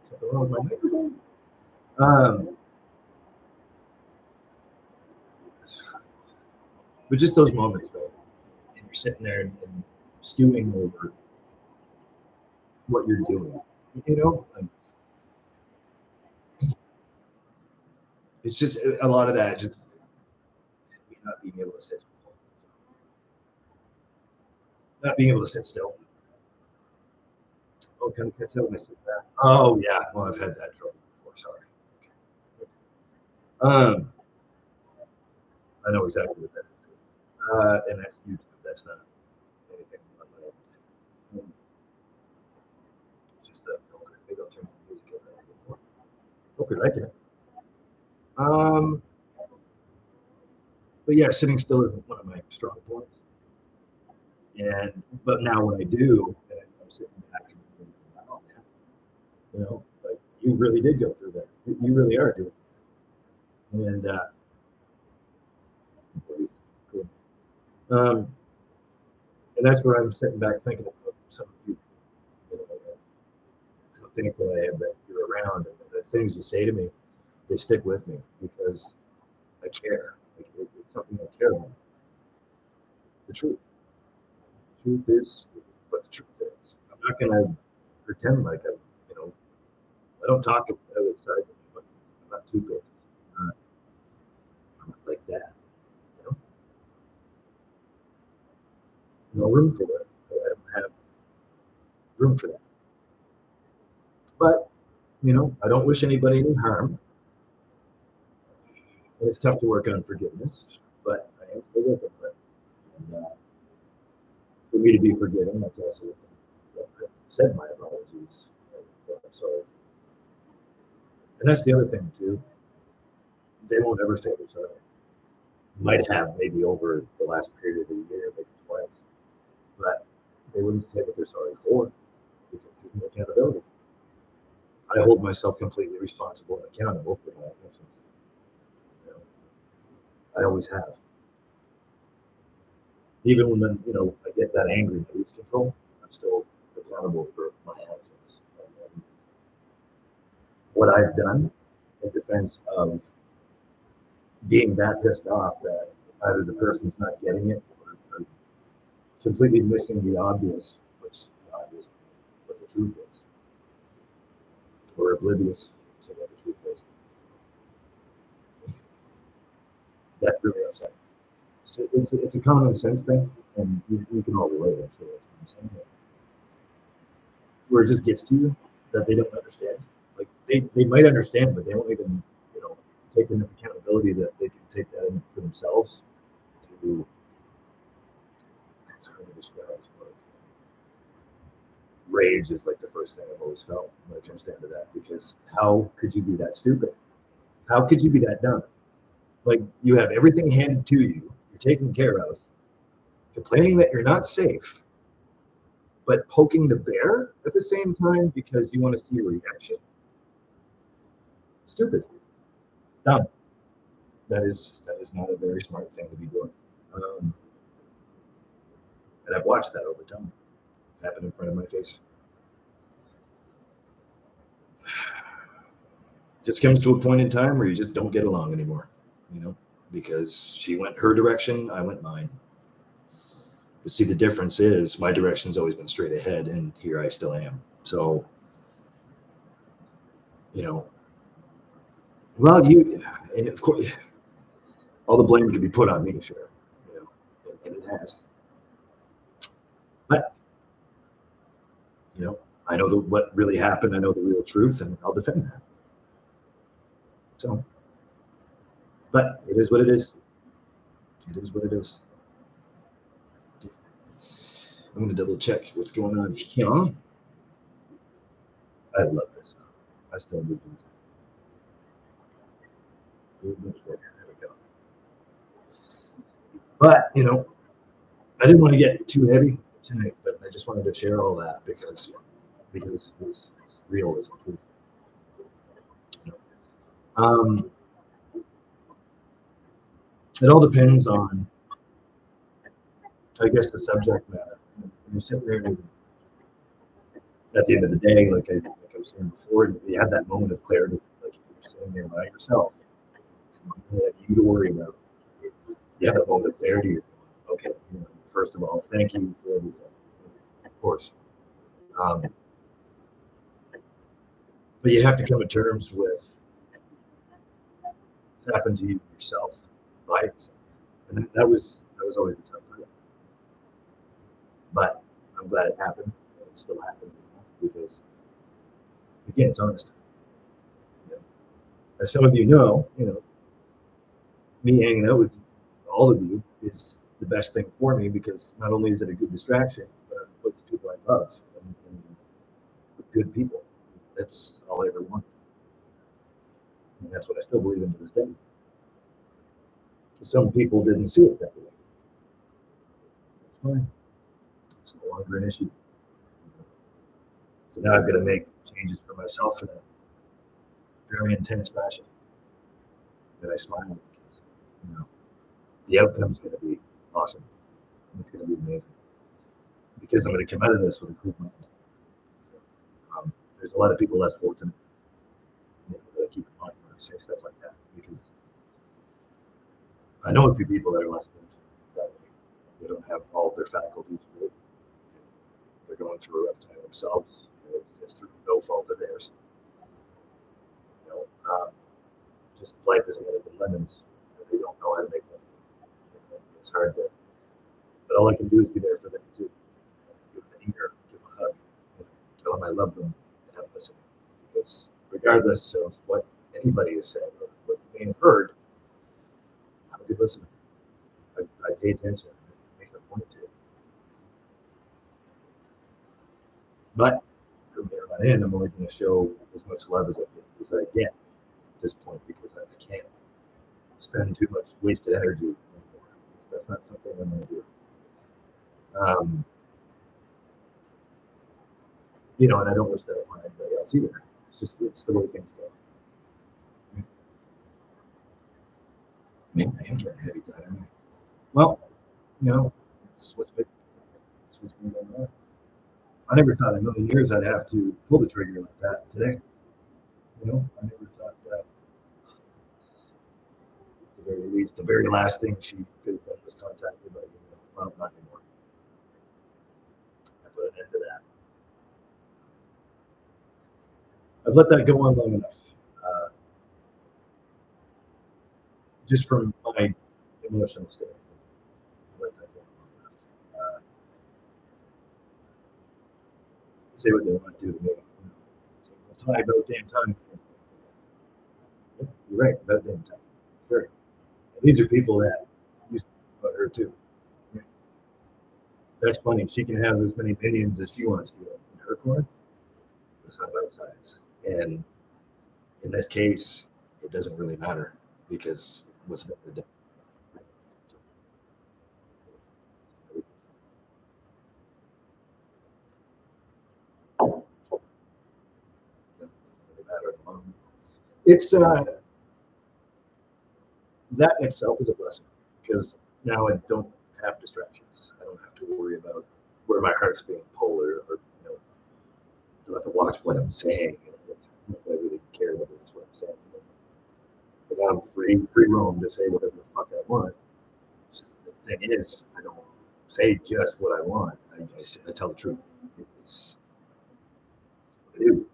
Something wrong with my microphone? But just those moments, right? And you're sitting there and stewing over what you're doing. It's just a lot of that, just not being able to sit, not being able to sit still. Oh, can I tell myself that? Oh yeah, well I've had that trouble before. Sorry. I know exactly what that is. And that's YouTube. That's not anything on my own. It's just a filter. Maybe I'll turn the music up a little bit more. Okay, right there. But yeah, sitting still isn't one of my strong points. But now when I do, I'm sitting back and oh man, like you really did go through that. You really are doing it. And cool. And that's where I'm sitting back thinking about some of you, how thankful I am that you're around and the things you say to me, they stick with me because I care. It's something I care about. The truth. The truth is what the truth is. I'm not going to pretend like I don't talk outside of me, but I'm not two-faced. I'm not like that. No room for that. I don't have room for that. But, I don't wish anybody any harm. And it's tough to work on forgiveness, but I am still working on it. And for me to be forgiven, that's also the thing. I've said my apologies. I'm sorry. And that's the other thing, too. They won't ever say they're sorry. Might have maybe over the last period of the year, maybe twice. But they wouldn't say what they're sorry for because there's no accountability. I hold myself completely responsible and accountable for my actions. I always have. Even when I get that angry and I lose control, I'm still accountable for my actions. And what I've done in defense of being that pissed off that either the person's not getting it or completely missing the obvious, which is obvious what the truth is, or oblivious to what the truth is. That really upset me. So it's a common sense thing, and we can all relate. I'm sure that's what I'm saying. Where it just gets to you that they don't understand. Like they might understand, but they don't even take enough accountability that they can take that in for themselves. That's hard to describe. Rage is like the first thing I've always felt when it comes down to that. Because how could you be that stupid? How could you be that dumb? Like you have everything handed to you, you're taken care of, complaining that you're not safe, but poking the bear at the same time because you want to see a reaction. Stupid. Dumb. That is not a very smart thing to be doing. And I've watched that over time happen in front of my face. Just comes to a point in time where you just don't get along anymore, you know, because she went her direction, I went mine. But see, the difference is my direction's always been straight ahead, and here I still am. So, you know, well, and of course, all the blame can be put on me, sure, you know, and it has. But, you know, I know what really happened. I know the real truth, and I'll defend that. So, but it is what it is. It is what it is. I'm going to double check what's going on here. I love this. I still do this. There we go. But, you know, I didn't want to get too heavy tonight, but I just wanted to share all that because it was real as the truth. You know? It all depends on, I guess, the subject matter. When you're sitting there and at the end of the day, like I was saying before, you have that moment of clarity, like you're sitting there by yourself. You have you to worry about. You have that moment of clarity. Okay, you know, first of all, thank you for everything. Of course. But you have to come to terms with what happened to you yourself, by yourself. And that was always the tough part. But I'm glad it happened. It still happened, because again, it's honest. You know, as some of you know, me hanging out with all of you is the best thing for me, because not only is it a good distraction, but I'm with people I love and with good people. That's all I ever wanted. And that's what I still believe in to this day. Some people didn't see it that way. It's fine. It's no longer an issue. So now I've got to make changes for myself in a very intense fashion that I smile at, because, the outcome's going to be awesome. It's going to be amazing, because I'm going to come out of this with a cool mind. There's a lot of people less fortunate, that I keep in mind when I say stuff like that, because I know a few people that are less fortunate that way. They don't have all of their faculties. They're going through a rough time themselves. It's through no fault of theirs. Just life isn't going to be lemons. They don't know how to make lemons. It's hard to, but all I can do is be there for them too. Give them an ear, give them a hug, tell them I love them, and have listen. Because regardless of what anybody has said or what you may have heard, I'm a good listener. I pay attention. I make a point to. But from there on in, I'm only going to show as much love as I get at this point, because I can't spend too much wasted energy anymore. That's not something I'm going to do. And I don't wish that upon anybody else either. It's the way things go. Man, I am getting heavy tonight, aren't I? Well, it's what's been going on. I never thought in a million years I'd have to pull the trigger like that today. I never thought that. At the very least, the very last thing she could have done was contact me, but well, not anymore. I put an end to that. I've let that go on long enough. Just from my emotional standpoint, I let that go on long enough. Say what they want to do to me. Say, well, Ty, about damn time. Yeah, you're right, about damn time. Sure. And these are people that used to about her too. Yeah. That's funny. She can have as many minions as she wants to in her corner. It's not about size. And in this case, it doesn't really matter, because what's never done. it's that in itself is a blessing because now I don't have distractions. I don't have to worry about where my heart's being pulled or don't have to watch what I'm saying. I really care whether it's what I'm saying. But I'm free roam to say whatever the fuck I want. Just, the thing is, I don't say just what I want. I tell the truth. It's what I do.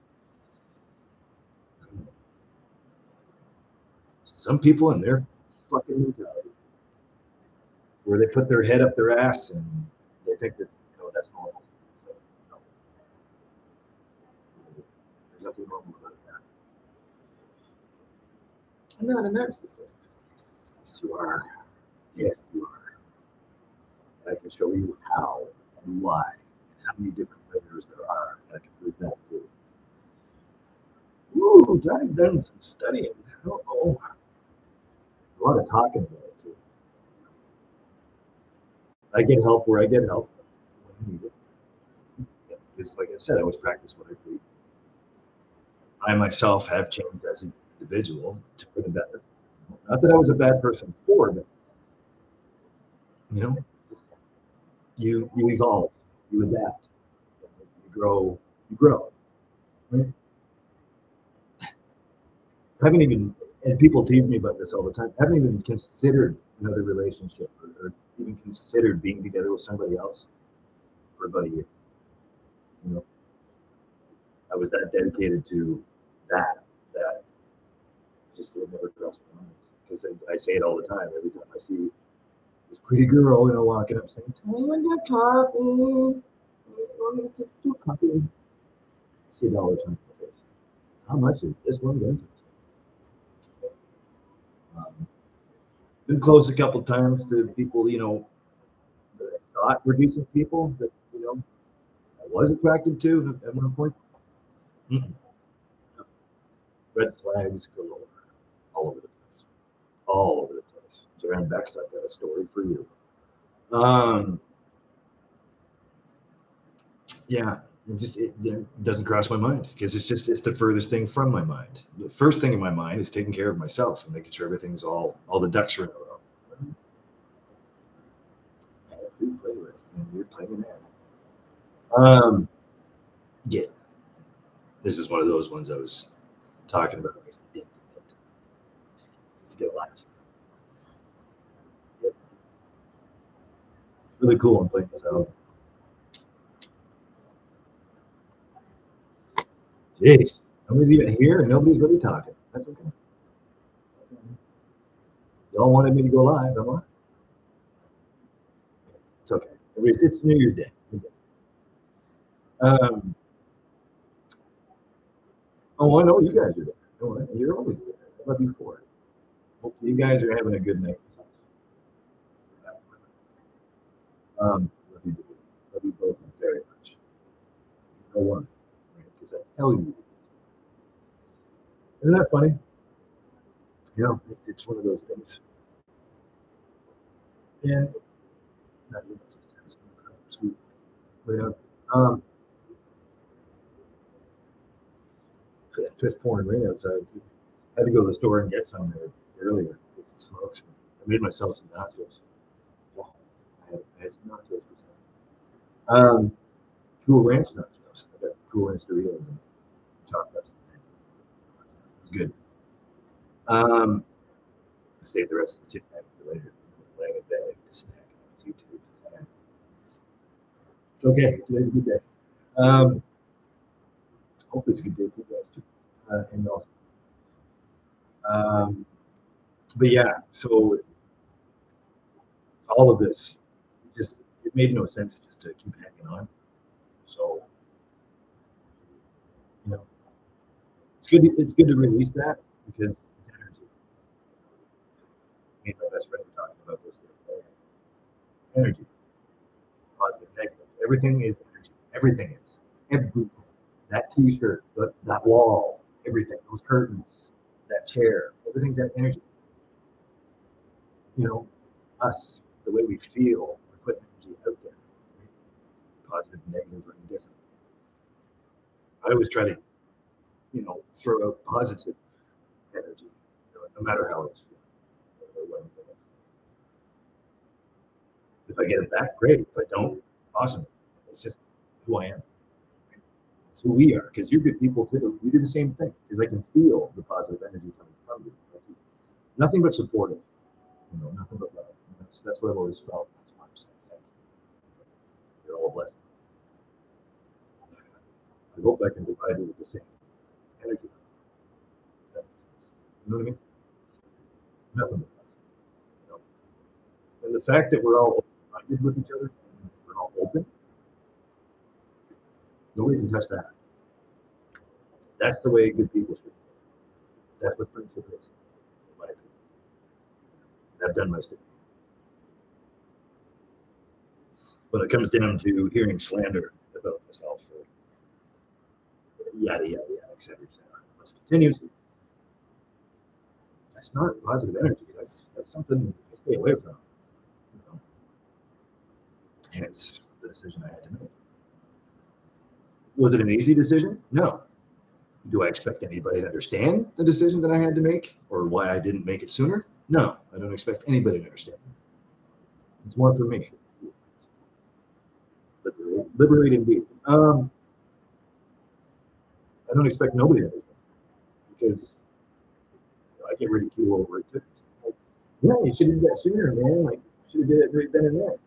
Some people in their fucking mentality, where they put their head up their ass and they think that that's normal. So, no, there's nothing wrong about that. I'm not a narcissist. Yes, you are. Yes, you are. I can show you how and why and how many different layers there are. I can prove that too. Ooh, Johnny's done some studying. Uh-oh. A lot of talking about it too. I get help where I get help when I need it. Because, like I said, I always practice what I preach. I myself have changed as an individual for the better. Not that I was a bad person before, but you evolve, you adapt, you grow. Right? I haven't even, and people tease me about this all the time. I haven't even considered another relationship or even considered being together with somebody else for about a year. I was that dedicated to that just it never crossed my mind. Because I say it all the time. Every time I see this pretty girl, walking up saying, "Tell me when to have coffee. I'm going to get two coffee." I see it all the time. How much is this one going to? Been close a couple times to people, that I thought were decent people that, I was attracted to at one point. Mm-mm. Red flags galore all over the place. All over the place. Joanne Beck's, I've got a story for you. Yeah, it doesn't cross my mind because it's the furthest thing from my mind. The first thing in my mind is taking care of myself and making sure everything's all the ducks are in a row. Free playlist, and you're playing that. Yeah, this is one of those ones I was talking about. Just get a laugh. Yep. Really cool. I'm playing this out. Jeez, nobody's even here and nobody's really talking. That's okay. Y'all wanted me to go live, am I? It's okay. It's New Year's Day. Um, oh, I know you guys are there. No, you're always there. I love you for it. Hopefully, you guys are having a good night. Love you, love you both very much. No one, because I tell you, isn't that funny? It's one of those things. And not you, sweet. But, just pouring rain outside. I had to go to the store and get some earlier with some smokes. I made myself some nachos. Oh, I had some nachos for some. Cool Ranch nachos. I got Cool Ranch Doritos and chopped up some things. It was good. I saved the rest of the chip bag for later. Laying in bed, snack on YouTube. It's okay. Today's a good day. Hopefully it's a good day for you guys too. And also. But yeah, so all of this it made no sense just to keep hanging on. So it's good to release that because it's energy. Me and my best friend were talking about this the other day. Energy, positive, negative. Everything is energy. Everything is. Everything. That T-shirt, that wall, everything. Those curtains, that chair. Everything's that energy. Us, the way we feel, we put energy out there. Positive and negative are indifferent. I always try to, throw out positive energy, no matter how it's feeling. If I get it back, great. If I don't, awesome. It's just who I am. It's who we are, because you're good people too. We do the same thing, because I can feel the positive energy coming from you. Nothing but supportive, nothing but love. That's what I've always felt. That's why I'm saying thank you. You're all a blessing. I hope I can provide you with the same energy. That makes sense. You know what I mean? Nothing but love. And the fact that we're all open-minded with each other, we're all open, nobody can touch that. That's the way good people should be. That's what friendship is, in my opinion. I've done my stuff. When it comes down to hearing slander about myself, or yada, yada, yada, et cetera, let's continue. That's not positive energy. That's something to stay away from. Hence the decision I had to make. Was it an easy decision? No. Do I expect anybody to understand the decision that I had to make, or why I didn't make it sooner? No, I don't expect anybody to understand. It's more for me. Liberating indeed. I don't expect nobody to understand, because I get ridiculed over it too. Like, yeah, you should have done that sooner, man. Like, you should have did it right then and there.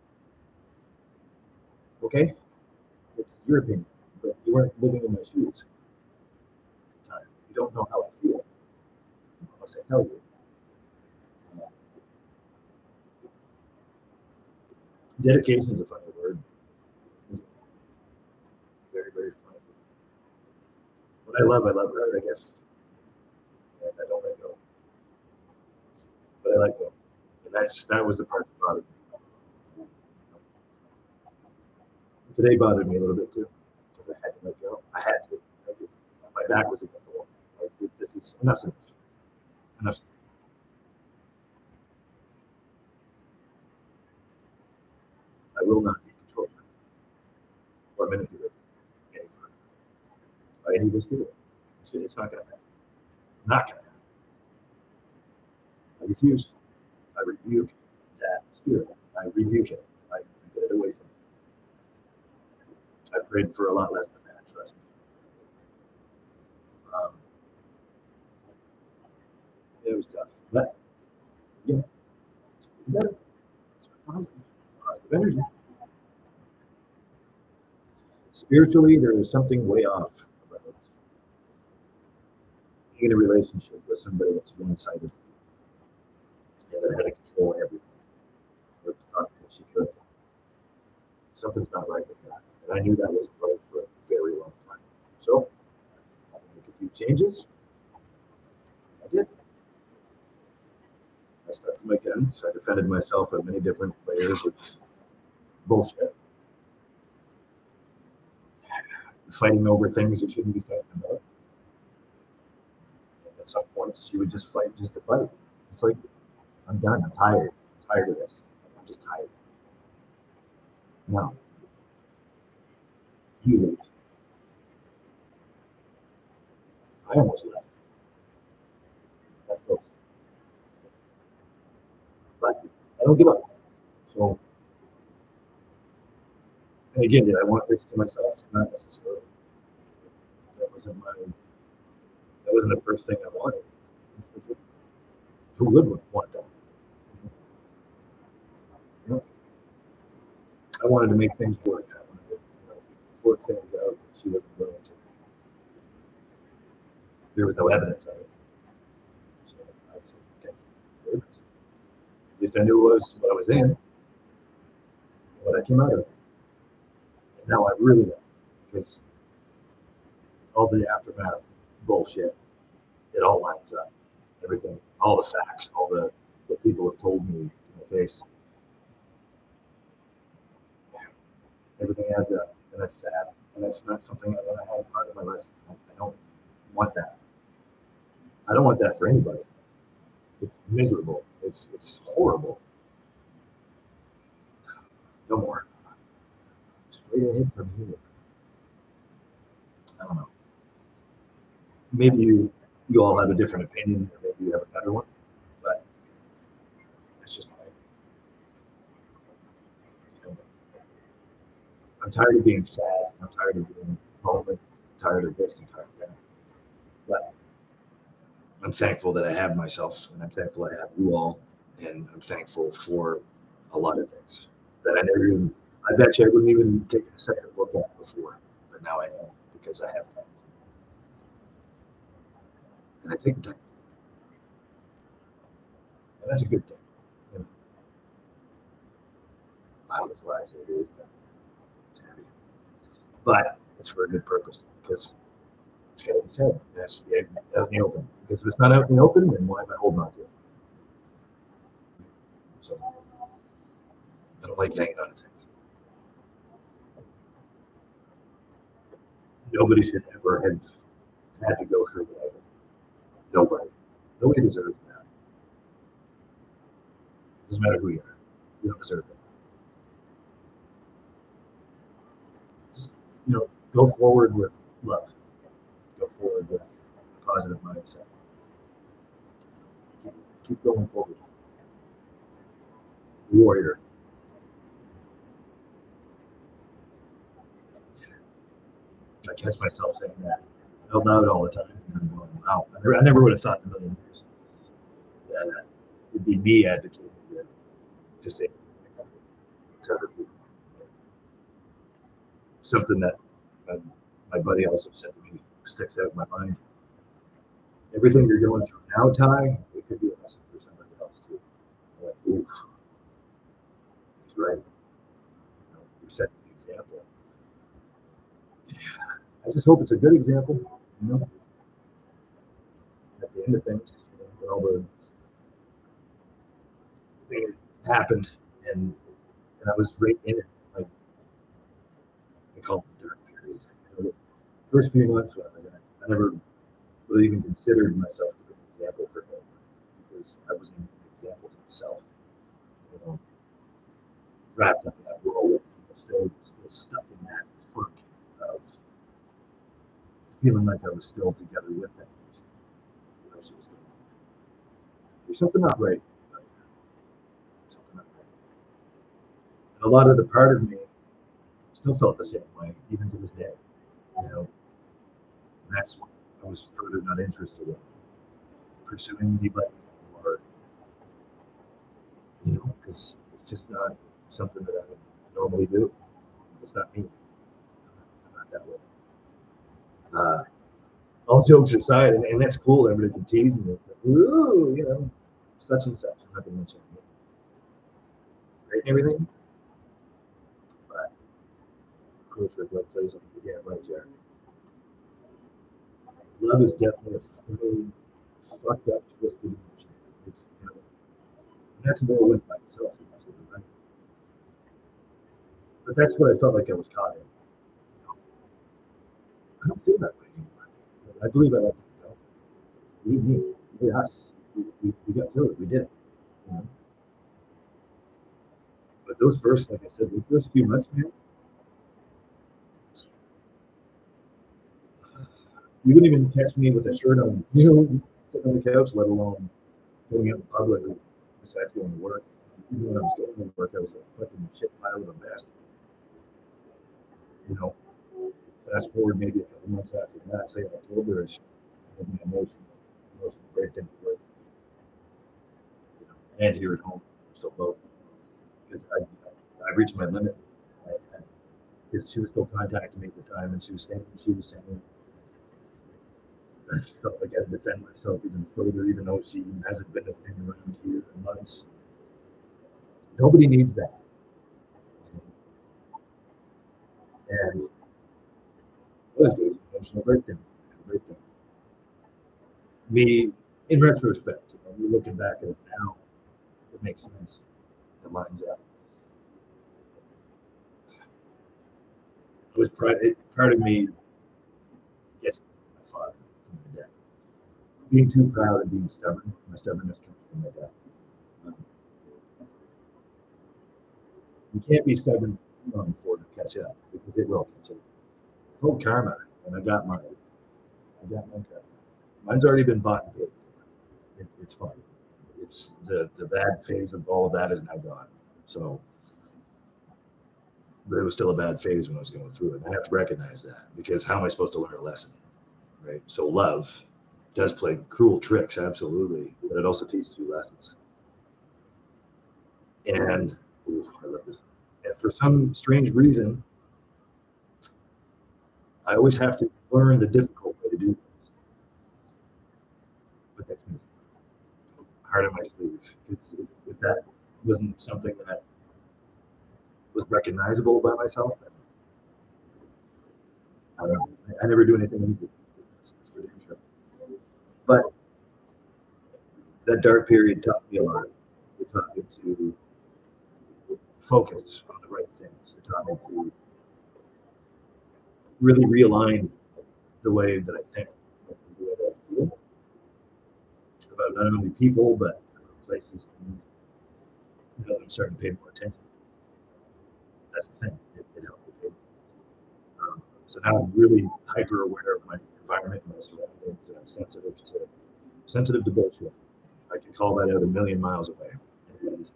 Okay, it's your opinion, but you weren't living in my shoes at the time. You don't know how I feel unless I tell you. Dedication is a funny word. It's very, very funny. What I love right, I guess. And I don't let go. But I let go. And that was the part that bothered me. Today bothered me a little bit too, because I had to let go. I had to. My back was against the wall. Like, this is enough. Enough. I will not be controlled or manipulated any further by any of those people. It's not going to happen. Not going to happen. I refuse. I rebuke that spirit. I rebuke it. I get it away from me. I prayed for a lot less than that, trust me. It was tough. But, again, it's better. It's positive energy. Spiritually, there is something way off about being in a relationship with somebody that's one-sided and that had to control everything. Or thought that she could. Something's not right with that. And I knew that wasn't right for a very long time. So I had to make a few changes. I did. I stuck to my guns. I defended myself on many different layers of bullshit. Fighting over things you shouldn't be fighting about. And at some points, you would just fight just to fight. It's like, I'm done. I'm tired. I'm tired of this. I'm just tired. No. You leave. I almost left. That close. But I don't give up. So, and again, did I want this to myself? Not necessarily. That wasn't the first thing I wanted. Who would want that? You know? I wanted to make things work. I wanted to work things out. She wasn't willing to. There was no evidence of it. So I said, okay, at least I knew what I was in, what I came out of. And now I really know, because all the aftermath bullshit, it all lines up. Everything, all the facts, all the what people have told me to my face. Everything adds up, and that's sad. And that's not something I want to have part of my life. I don't want that. I don't want that for anybody. It's miserable. It's horrible. No more. Straight ahead from here. I don't know. Maybe you You all have a different opinion, or maybe you have a better one, but that's just my. You know, I'm tired of being sad. I'm tired of being lonely. I'm tired of this. I'm tired of that. But I'm thankful that I have myself, and I'm thankful I have you all, and I'm thankful for a lot of things that I never even. I bet you I wouldn't even take a second look at before, but now I am because I have time, and I take the time, and that's a good thing. You know, I was lies it is, but it's heavy, but it's for a good purpose because it's got to be said. It has to be out in the open. Because if it's not out in the open, then why am I holding on to it? So I don't like hanging on to things. Nobody should ever have had to go through that. Nobody. Nobody deserves that. Doesn't matter who you are. You don't deserve that. Just, go forward with love. Go forward with a positive mindset. Keep going forward. Warrior. I catch myself saying that out loud all the time. And I'm going, wow. I never would have thought in a million years that it'd be me advocating to say to other people. Something that my buddy also said to me sticks out in my mind. Everything you're going through now, Ty, it could be a lesson for somebody else too. I'm like, oof, he's right. You're setting the example. I just hope it's a good example. At the end of things, when all the thing happened, and I was right in it. Like I call it the dark period. The first few months when I was in it, I never really even considered myself to be an example for him because I wasn't an example to myself. Wrapped up in that world, still stuck in that funk of feeling like I was still together with that person. So was going, there's something not right. Something not right. And a lot of the part of me still felt the same way, even to this day. And that's why I was further not interested in pursuing anybody or, because it's just not something that I would normally do. It's not me. I'm not that way. All jokes aside, and that's cool. Everybody can tease me with, ooh, such and such. I'm not going to mention it. Great and everything. But cool for love plays on the damn right, Jared. Love is definitely a funny, fucked up, twisted emotion. It's, that's more with myself. Right? But that's what I felt like I was caught in. I don't feel that way anymore. I believe I let it go. Believe me, believe us. We got through it. We did. But those first, like I said, those first few months, man, you wouldn't even catch me with a shirt on, sitting on the couch, let alone going out in public besides going to work. Even when I was going to work, I was a fucking shit pile of a bastard. Fast forward maybe a couple months after that, say in October, I had an emotional breakdown at work, and here at home. So both, because I reached my limit. Because she was still contacting me at the time, and she was saying, I felt like I had to defend myself even further, even though she hasn't been a thing around here in months. Nobody needs that. And was an emotional breakdown. Me, in retrospect, we're looking back at it now, it makes sense. It lines up. It was part of me gets my father from my dad. Being too proud and being stubborn. My stubbornness comes from my dad. You can't be stubborn long for it to catch up because it will catch up. It's called karma, and I got my karma. Mine's already been bought and paid for. It's fine. It's the bad phase of all of that is now gone. So, but it was still a bad phase when I was going through it. And I have to recognize that, because how am I supposed to learn a lesson, right? So love does play cruel tricks, absolutely, but it also teaches you lessons. And I love this. And for some strange reason, I always have to learn the difficult way to do things. But that's me. Heart on my sleeve. Because if that wasn't something that was recognizable by myself, then I don't know. I never do anything easy. It's really interesting. But that dark period taught me a lot. It taught me to focus on the right things. It taught me to really realign the way that I think, the way that I feel about not only people, but places, things. I'm starting to pay more attention. That's the thing. It helped me pay. So now I'm really hyper aware of my environment and my surroundings, and I'm sensitive to bullshit. I can call that out a million miles away. And,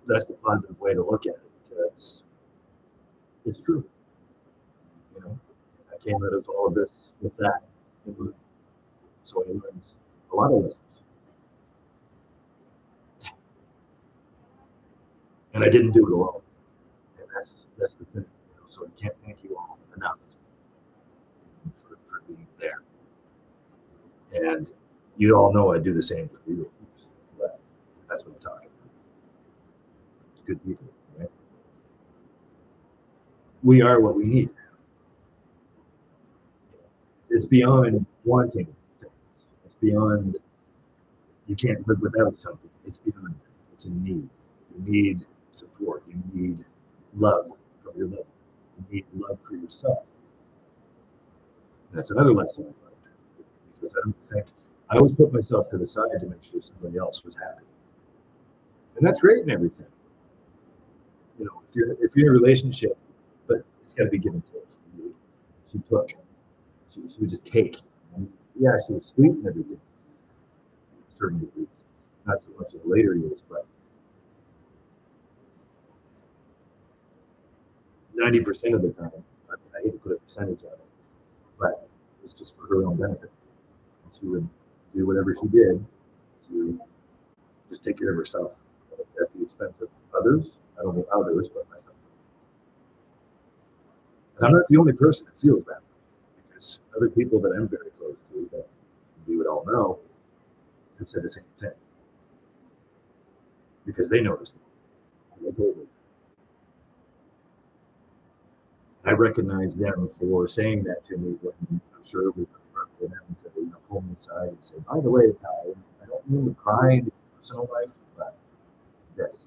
that's the positive way to look at it, because it's true. I came out of all of this with that. So I learned a lot of lessons. And I didn't do it alone. And that's the thing. So I can't thank you all enough for being there. And you all know I do the same for you. But that's what I'm talking about. Good people, right? We are what we need. It's beyond wanting things. It's beyond you can't live without something. It's beyond that. It's a need. You need support. You need love from your loved. You need love for yourself. And that's another lesson I learned, because I always put myself to the side to make sure somebody else was happy. And that's great and everything. If you're in a relationship, but it's got to be give and take. She took. She would just take. And yeah, she was sweet and everything, certain degrees. Not so much in the later years, but 90% of the time, I hate to put a percentage on it, but it was just for her own benefit. And she would do whatever she did to just take care of herself at the expense of others. I don't mean others, but myself. And I'm not the only person that feels that way, because other people that I'm very close to, that we would all know, have said the same thing. Because they noticed it. And they told me. I recognize them for saying that to me, when I'm sure it was rough for them to pull me aside and say, by the way, Ty, I don't mean to pry into your personal life, but this.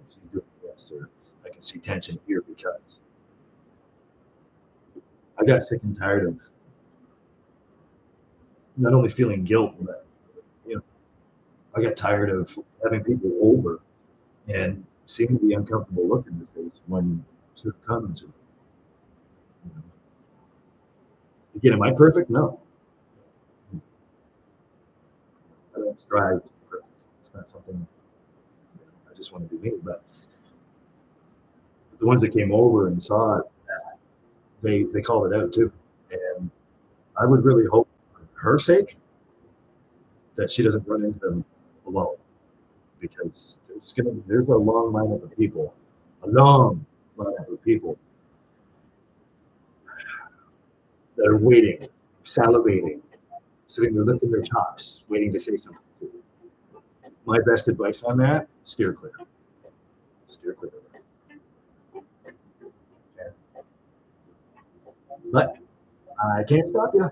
She's doing this, or I can see tension here because I got sick and tired of not only feeling guilt, but I got tired of having people over and seeing the uncomfortable look in their face when certain comments are made. Again, am I perfect? No. I don't strive to be perfect. It's not something I just want to be me. But the ones that came over and saw it, they called it out too. And I would really hope, for her sake, that she doesn't run into them alone, because there's a long lineup of people, that are waiting, salivating, sitting there licking their chops, waiting to say something. My best advice on that: steer clear. Steer clear. But I can't stop you,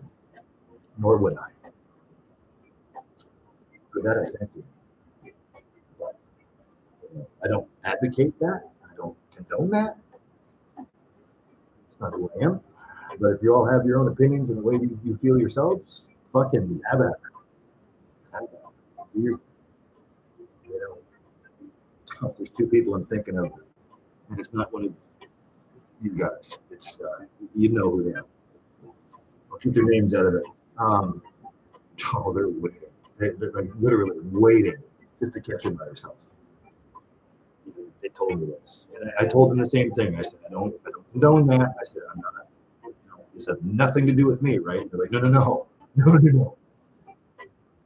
nor would I. For that, I thank you. But I don't advocate that. I don't condone that. It's not who I am. But if you all have your own opinions and the way you feel yourselves, fucking have at it. There's two people I'm thinking of, and it's not one of you guys. It's you know who they are. I'll keep their names out of it. Oh, they're waiting. They're like literally waiting just to catch you by yourself. They told me this, and I told them the same thing. I said, I don't condone that. I said, I'm not. This has nothing to do with me, right? They're like, no.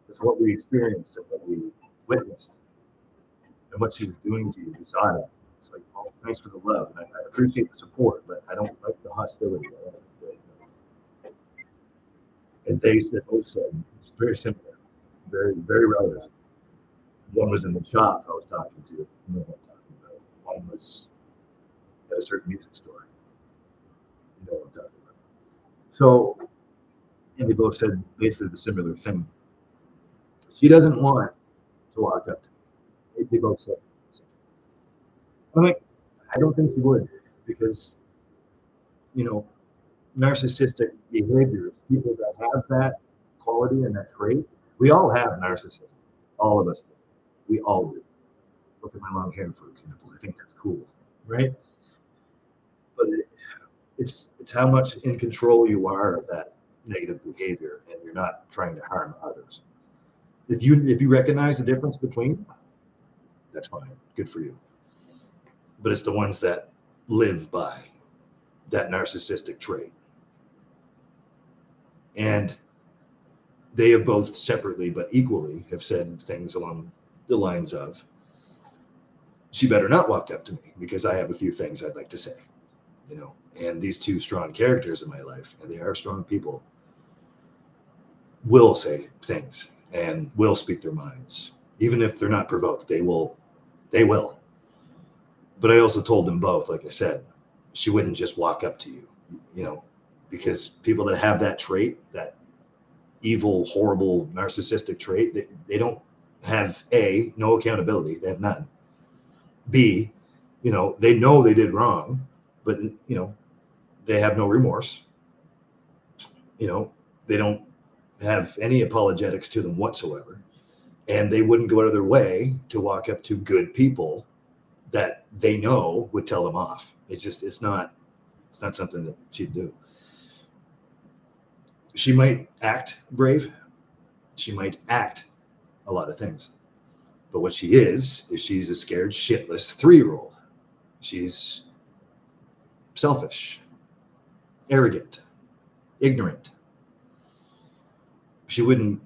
It's what we experienced and what we witnessed, and what she was doing to you. We saw that. It's like, well, thanks for the love, and I appreciate the support, but I don't like the hostility. And they both said it's very similar, very relative. One was in the shop I was talking to. You know what I'm talking about. One was at a certain music store. You know what I'm talking about. So, and they both said basically the similar thing. She doesn't want to walk up to me. They both said. I'm like, I don't think she would, because, you know, narcissistic behaviors, people that have that quality and that trait, we all have narcissism. All of us do. We all do. Look at my long hair, for example. I think that's cool, right? But it's how much in control you are of that negative behavior, and you're not trying to harm others. If you recognize the difference between, that's fine. Good for you. But it's the ones that live by that narcissistic trait. And they have both separately but equally have said things along the lines of, she better not walk up to me because I have a few things I'd like to say, you know. And these two strong characters in my life, and they are strong people, will say things and will speak their minds. Even if they're not provoked, they will. But I also told them both, like I said, she wouldn't just walk up to you, you know, because people that have that trait, that evil, horrible, narcissistic trait, they don't have A, no accountability. They have none. B, you know they did wrong, but, you know, they have no remorse. You know, they don't have any apologetics to them whatsoever. And they wouldn't go out of their way to walk up to good people that they know would tell them off. It's not something that she'd do. She might act brave. She might act a lot of things. But what she is she's a scared, shitless 3-year-old. She's selfish, arrogant, ignorant. She wouldn't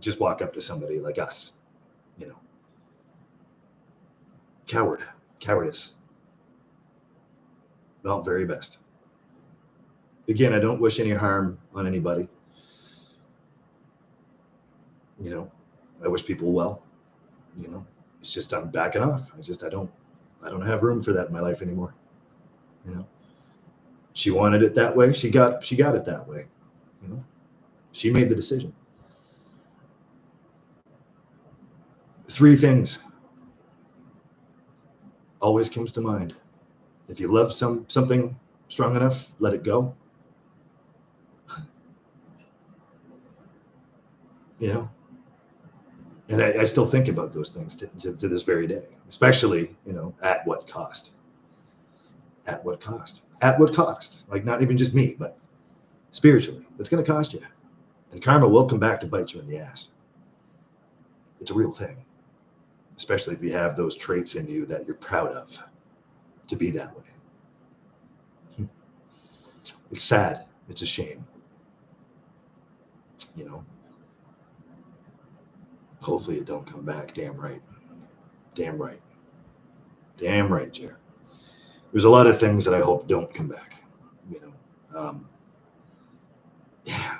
just walk up to somebody like us, you know. Cowardice. Well, very best. Again, I don't wish any harm on anybody. You know, I wish people well. You know, it's just I'm backing off. I don't have room for that in my life anymore. You know, she wanted it that way. She got it that way. You know, she made the decision. 3 things always comes to mind. If you love something strong enough, let it go. You know, and I still think about those things to this very day, especially, you know, at what cost? At what cost? At what cost? Like, not even just me, but spiritually, it's going to cost you. And karma will come back to bite you in the ass. It's a real thing, especially if you have those traits in you that you're proud of, to be that way. It's sad. It's a shame. You know, hopefully it don't come back. Damn right. Damn right. Damn right, Jer. There's a lot of things that I hope don't come back. You know, yeah.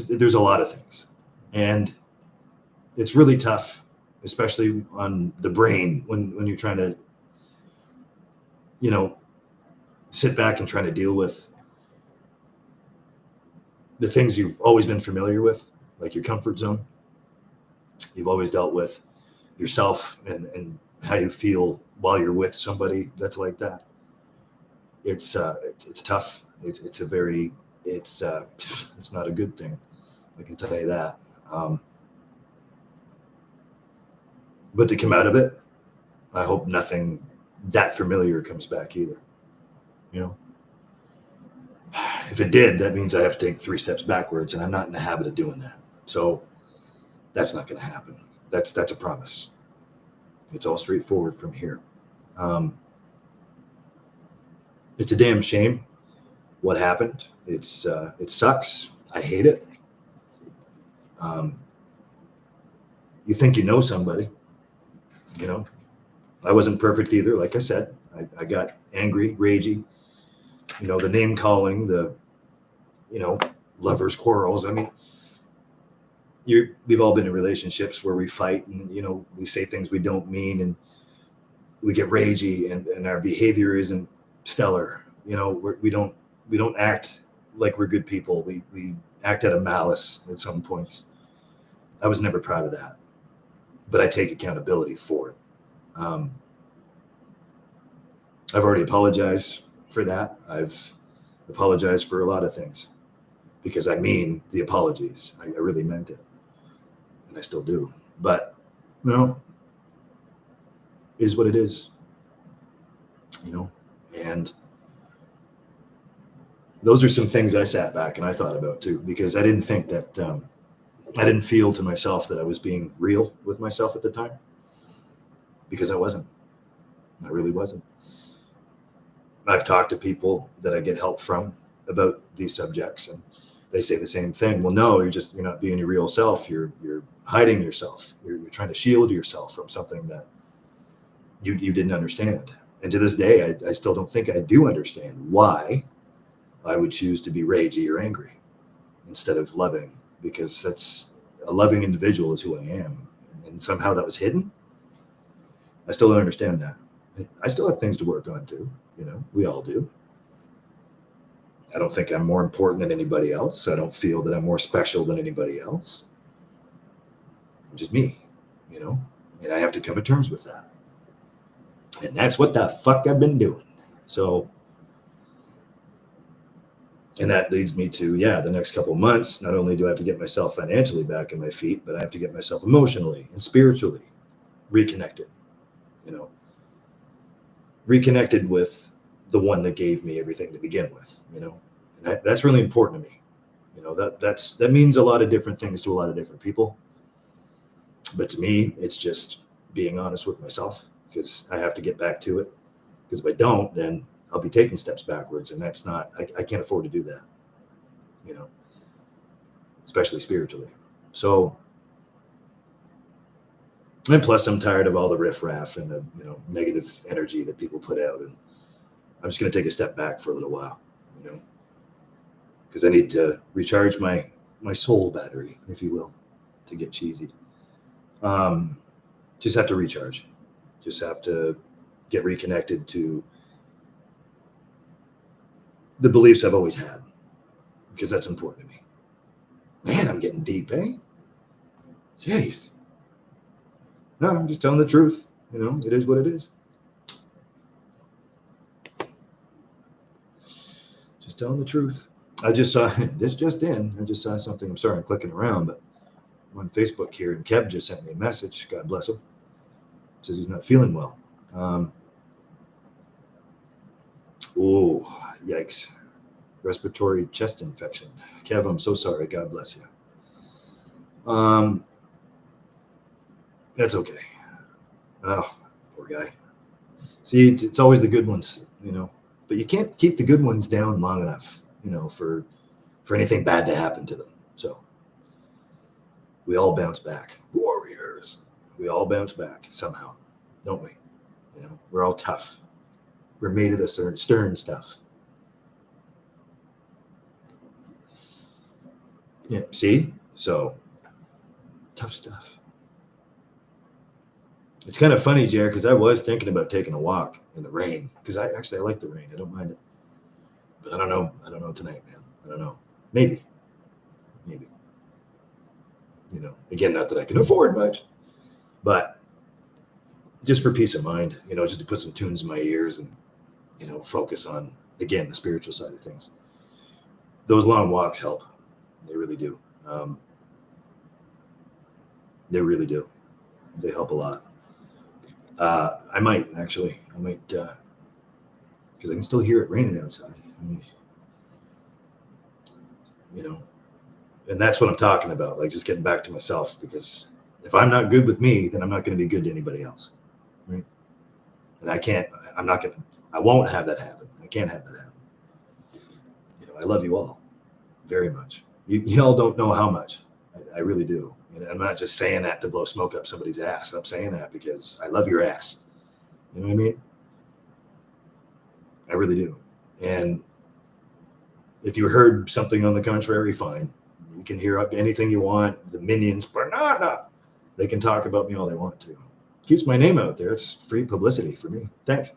There's a lot of things, and it's really tough, especially on the brain when you're trying to, you know, sit back and try to deal with the things you've always been familiar with, like your comfort zone. You've always dealt with yourself and how you feel while you're with somebody that's like that. It's tough. It's not a good thing. I can tell you that. But to come out of it, I hope nothing that familiar comes back either. You know, if it did, that means I have to take 3 steps backwards, and I'm not in the habit of doing that. So that's not going to happen. That's a promise. It's all straightforward from here. It's a damn shame what happened. It sucks. I hate it. You think you know somebody, you know. I wasn't perfect either. Like I said, I got angry, ragey, you know, the name calling, the, you know, lovers quarrels. I mean, we've all been in relationships where we fight and, you know, we say things we don't mean and we get ragey and our behavior isn't stellar. You know, we don't act like we're good people. We act out of malice at some points. I was never proud of that, but I take accountability for it. I've already apologized for that. I've apologized for a lot of things because I mean the apologies. I really meant it, and I still do. But, you know, is what it is, you know, and those are some things I sat back and I thought about too, because I didn't think that, I didn't feel to myself that I was being real with myself at the time, because I wasn't. I really wasn't. I've talked to people that I get help from about these subjects, and they say the same thing. Well, no, you're not being your real self. You're hiding yourself. You're trying to shield yourself from something that you didn't understand. And to this day, I still don't think I do understand why I would choose to be ragey or angry instead of loving, because that's a loving individual is who I am. And somehow that was hidden. I still don't understand that. I still have things to work on too. You know, we all do. I don't think I'm more important than anybody else. I don't feel that I'm more special than anybody else. I'm just me, you know, and I have to come to terms with that. And that's what the fuck I've been doing. So, and that leads me to, the next couple of months, not only do I have to get myself financially back on my feet, but I have to get myself emotionally and spiritually reconnected, you know, reconnected with the one that gave me everything to begin with, you know, and that's really important to me. You know, that means a lot of different things to a lot of different people. But to me, it's just being honest with myself, because I have to get back to it. Because if I don't, then I'll be taking steps backwards, and that's not, I can't afford to do that, you know, especially spiritually. So, and plus I'm tired of all the riffraff and the, you know, negative energy that people put out. And I'm just going to take a step back for a little while, you know, because I need to recharge my soul battery, if you will, to get cheesy. Just have to recharge, just have to get reconnected to the beliefs I've always had, because that's important to me. Man, I'm getting deep, eh? Jeez. No, I'm just telling the truth. You know, it is what it is. Just telling the truth. I just saw this just in. I just saw something. I'm sorry, I'm clicking around, but I'm on Facebook here, and Kev just sent me a message. God bless him. Says he's not feeling well. Oh, yikes. Respiratory chest infection. Kev, I'm so sorry. God bless you. That's okay. Oh, poor guy. See, it's always the good ones, you know, but you can't keep the good ones down long enough, you know, for anything bad to happen to them. So we all bounce back. Warriors. We all bounce back somehow, don't we? You know, we're all tough. We're made of the stern stuff. Yeah, see? So, tough stuff. It's kind of funny, Jared, because I was thinking about taking a walk in the rain, because I like the rain. I don't mind it. But I don't know. I don't know tonight, man. I don't know. Maybe. You know, again, not that I can afford much, but just for peace of mind, you know, just to put some tunes in my ears and, you know, focus on, again, the spiritual side of things. Those long walks help. They really do. They really do. They help a lot. I might actually. I might, because I can still hear it raining outside. You know, and that's what I'm talking about. Like just getting back to myself, because if I'm not good with me, then I'm not going to be good to anybody else, right? And I can't. I'm not going to. I won't have that happen. I can't have that happen. You know, I love you all very much. You all don't know how much. I really do. And I'm not just saying that to blow smoke up somebody's ass. I'm saying that because I love your ass. You know what I mean? I really do. And if you heard something on the contrary, fine. You can hear up anything you want. The minions, banana. They can talk about me all they want to. Keeps my name out there. It's free publicity for me. Thanks.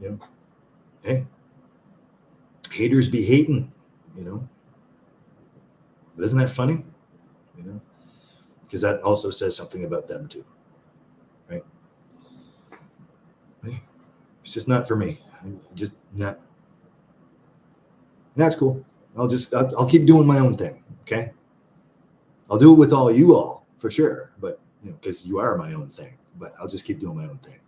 You know, hey, haters be hating, you know. But isn't that funny? You know, because that also says something about them too, right? Hey, it's just not for me. I'm just not. That's cool. I'll keep doing my own thing. Okay. I'll do it with all you all for sure, but you know, because you are my own thing. But I'll just keep doing my own thing.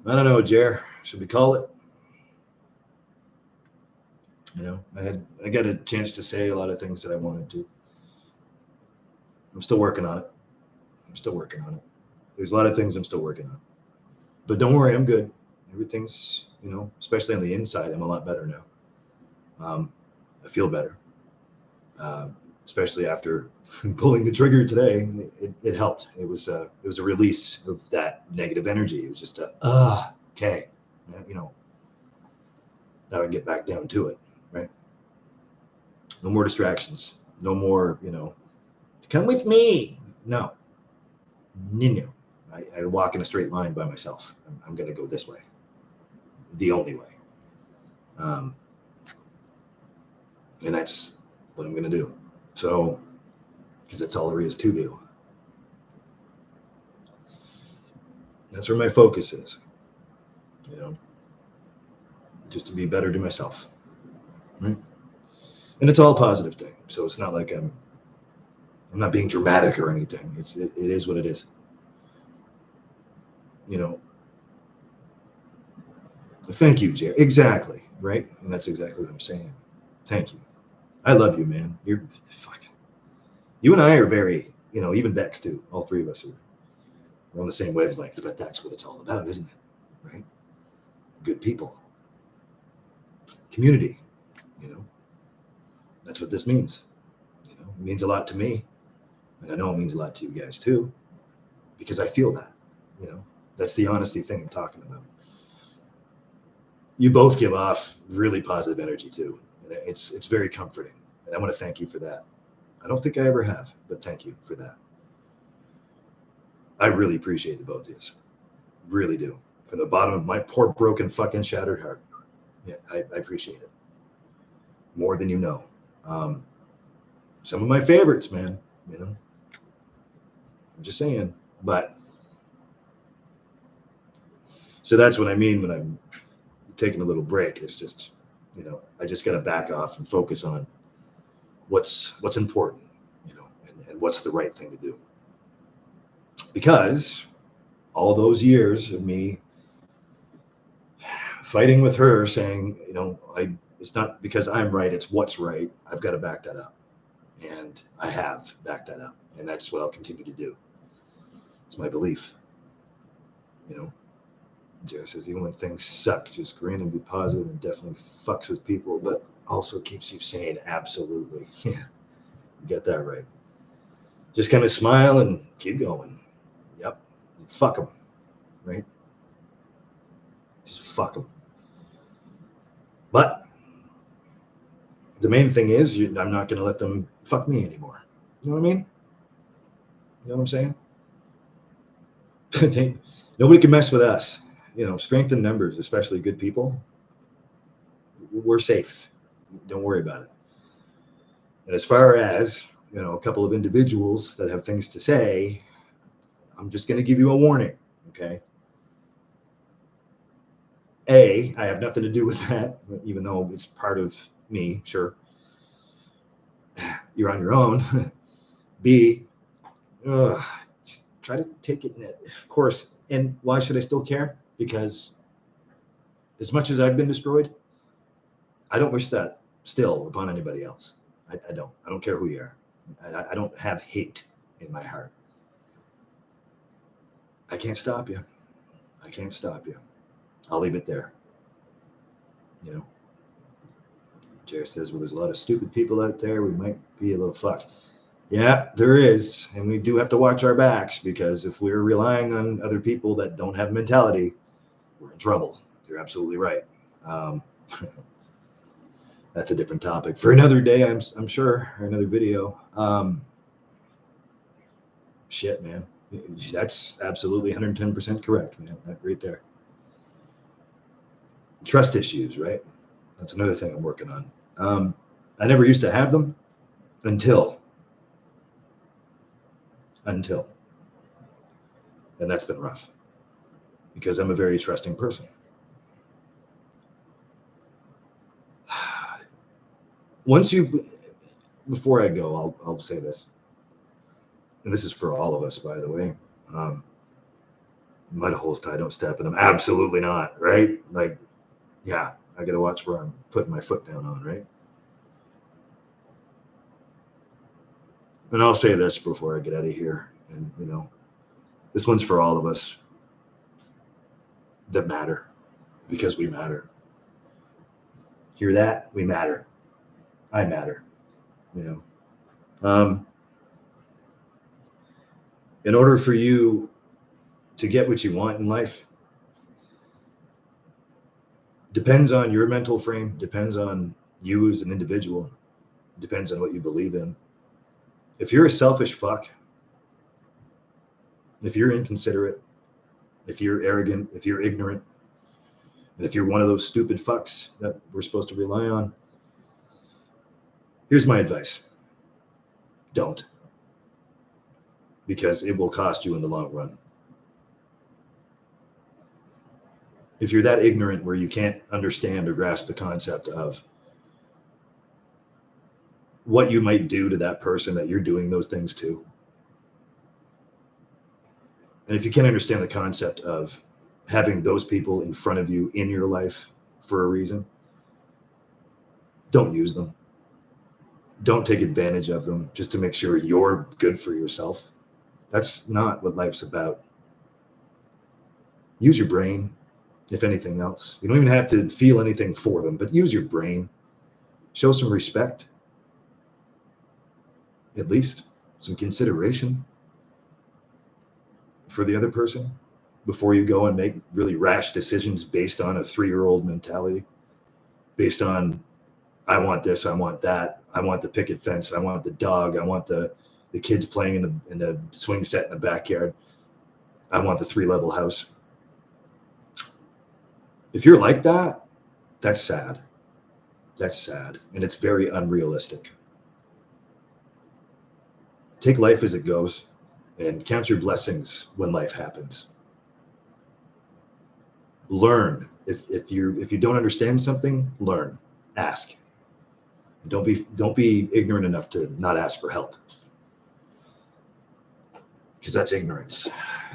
I don't know, Jer. Should we call it? You know, I got a chance to say a lot of things that I wanted to. I'm still working on it. There's a lot of things I'm still working on. But don't worry, I'm good. Everything's, you know, especially on the inside, I'm a lot better now. I feel better. Especially after pulling the trigger today, it helped. It was a release of that negative energy. It was just okay, you know. Now I can get back down to it, right? No more distractions. No more, you know, come with me. No. I walk in a straight line by myself. I'm going to go this way. The only way. And that's what I'm going to do. So, because that's all there is to do. That's where my focus is. You know, just to be better to myself. Right? And it's all a positive thing. So it's not like I'm not being dramatic or anything. It is what it is. You know, thank you, Jerry. Exactly. Right. And that's exactly what I'm saying. Thank you. I love you, man. You're fucking. You and I are very, you know, even Bex too. All three of us we're on the same wavelength, but that's what it's all about, isn't it? Right? Good people. Community. You know. That's what this means. You know, it means a lot to me. And I know it means a lot to you guys too. Because I feel that. You know. That's the honesty thing I'm talking about. You both give off really positive energy too. And it's very comforting. And I want to thank you for that. I don't think I ever have, but thank you for that. I really appreciate it, both of you. Really do. From the bottom of my poor, broken, fucking shattered heart. Yeah, I appreciate it. More than you know. Some of my favorites, man. You know. I'm just saying. But so that's what I mean when I'm taking a little break. It's just, you know, I just got to back off and focus on what's important, you know, and what's the right thing to do. Because all those years of me fighting with her, saying, you know, it's not because I'm right, it's what's right. I've got to back that up. And I have backed that up. And that's what I'll continue to do. It's my belief. You know, Jared says, even when things suck, just grin and be positive and definitely fucks with people, but also keeps you sane. Absolutely. Yeah, you got that right. Just kind of smile and keep going. Yep. And fuck them. Right? Just fuck them. But the main thing is, I'm not going to let them fuck me anymore. You know what I mean? You know what I'm saying? Nobody can mess with us. You know, strength in numbers, especially good people. We're safe. Don't worry about it. And as far as, you know, a couple of individuals that have things to say, I'm just going to give you a warning. Okay. I have nothing to do with that, even though it's part of me. Sure. You're on your own. B, just try to take it in it. Of course. And why should I still care? Because as much as I've been destroyed, I don't wish that still upon anybody else. I don't. I don't care who you are. I don't have hate in my heart. I can't stop you. I can't stop you. I'll leave it there. You know, Jared says, well, there's a lot of stupid people out there. We might be a little fucked. Yeah, there is. And we do have to watch our backs, because if we're relying on other people that don't have mentality, we're in trouble. You're absolutely right. That's a different topic for another day, I'm sure, or another video. Shit, man. That's absolutely 110% correct, man. That right there. Trust issues, right? That's another thing I'm working on. I never used to have them until. And that's been rough, because I'm a very trusting person. Before I go, I'll say this, and this is for all of us, by the way. Mud holes tied, don't step in them. Absolutely not, right? Like, yeah, I got to watch where I'm putting my foot down on, right? And I'll say this before I get out of here, and you know, this one's for all of us that matter, because we matter. Hear that? We matter. I matter. You know, in order for you to get what you want in life, depends on your mental frame, depends on you as an individual, depends on what you believe in. If you're a selfish fuck, if you're inconsiderate, if you're arrogant, if you're ignorant, and if you're one of those stupid fucks that we're supposed to rely on, here's my advice. Don't. Because it will cost you in the long run. If you're that ignorant where you can't understand or grasp the concept of what you might do to that person that you're doing those things to, and if you can't understand the concept of having those people in front of you in your life for a reason, don't use them. Don't take advantage of them just to make sure you're good for yourself. That's not what life's about. Use your brain, if anything else. You don't even have to feel anything for them, but use your brain. Show some respect. At least some consideration for the other person before you go and make really rash decisions based on a 3-year-old mentality, based on, I want this, I want that, I want the picket fence, I want the dog, I want the kids playing in the swing set in the backyard, I want the 3-level house. If you're like that, that's sad. That's sad, and it's very unrealistic. Take life as it goes and count your blessings when life happens. Learn. If you don't understand something, learn. Ask. Don't be ignorant enough to not ask for help, because that's ignorance.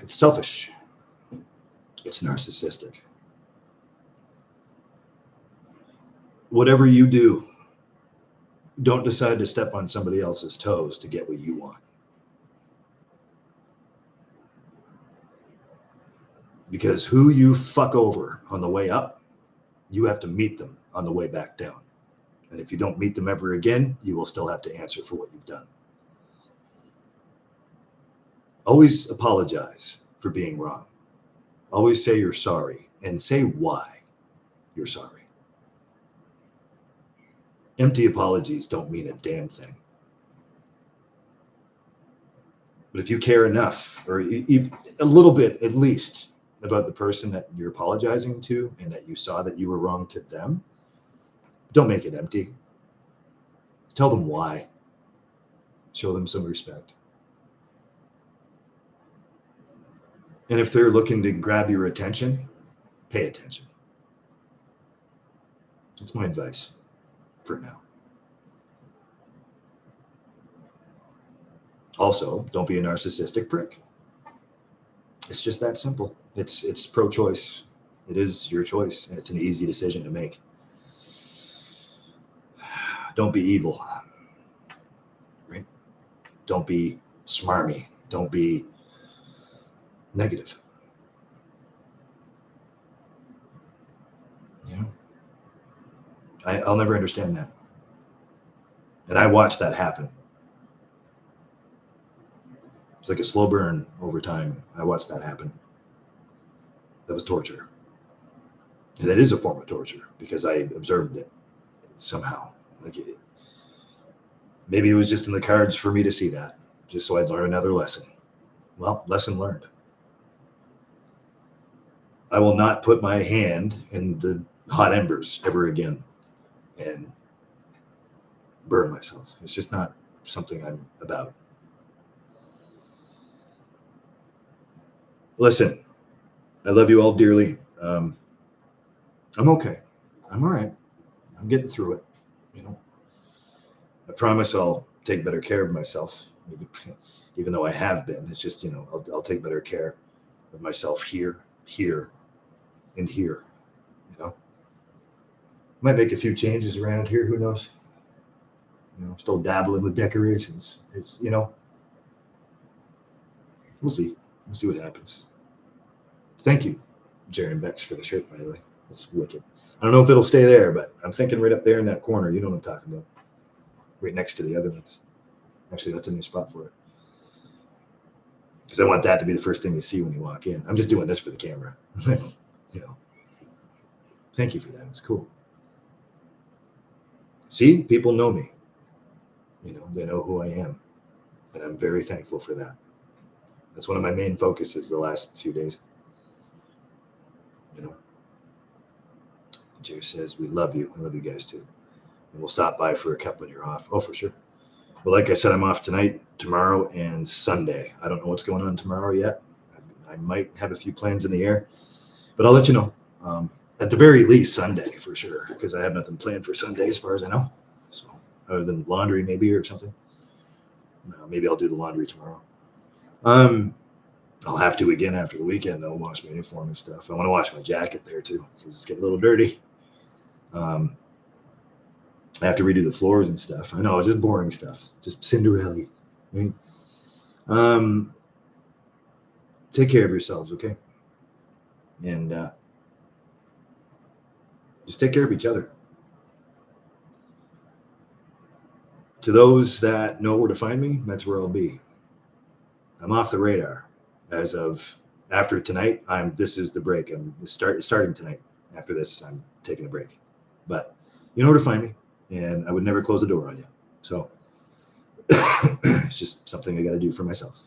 It's selfish. It's narcissistic. Whatever you do, don't decide to step on somebody else's toes to get what you want. Because who you fuck over on the way up, you have to meet them on the way back down. And if you don't meet them ever again, you will still have to answer for what you've done. Always apologize for being wrong. Always say you're sorry, and say why you're sorry. Empty apologies don't mean a damn thing. But if you care enough, or a little bit at least, about the person that you're apologizing to, and that you saw that you were wrong to them, don't make it empty. Tell them why. Show them some respect. And if they're looking to grab your attention, pay attention. That's my advice for now. Also, don't be a narcissistic prick. It's just that simple. It's pro-choice. It is your choice, and it's an easy decision to make. Don't be evil, right? Don't be smarmy. Don't be negative. You know, I'll never understand that. And I watched that happen. It's like a slow burn over time. I watched that happen. That was torture. And that is a form of torture because I observed it somehow. Like maybe it was just in the cards for me to see that, just so I'd learn another lesson. Well, lesson learned. I will not put my hand in the hot embers ever again and burn myself. It's just not something I'm about. Listen, I love you all dearly. I'm okay. I'm all right. I'm getting through it. You know, I promise I'll take better care of myself, even though I have been. It's just, you know, I'll take better care of myself here, and here. You know, might make a few changes around here. Who knows? You know, I'm still dabbling with decorations. It's, you know, we'll see. We'll see what happens. Thank you, Jaron Bex, for the shirt, by the way. It's wicked. I don't know if it'll stay there, but I'm thinking right up there in that corner. You know what I'm talking about. Right next to the other ones. Actually, that's a new spot for it. Because I want that to be the first thing you see when you walk in. I'm just doing this for the camera. You know. Thank you for that. It's cool. See, people know me. You know, they know who I am. And I'm very thankful for that. That's one of my main focuses the last few days. You know. Jerry says, we love you. I love you guys too. And we'll stop by for a cup when you're off. Oh, for sure. Well, like I said, I'm off tonight, tomorrow, and Sunday. I don't know what's going on tomorrow yet. I might have a few plans in the air, but I'll let you know. At the very least, Sunday for sure, because I have nothing planned for Sunday as far as I know. So, other than laundry, maybe, or something. Maybe I'll do the laundry tomorrow. I'll have to again after the weekend, though, wash my uniform and stuff. I want to wash my jacket there too, because it's getting a little dirty. I have to redo the floors and stuff. I know, it's just boring stuff, just Cinderella. Right? Take care of yourselves, okay? And just take care of each other. To those that know where to find me, that's where I'll be. I'm off the radar as of after tonight. This is the break. Starting tonight. After this, I'm taking a break. But you know where to find me, and I would never close the door on you. So it's just something I got to do for myself.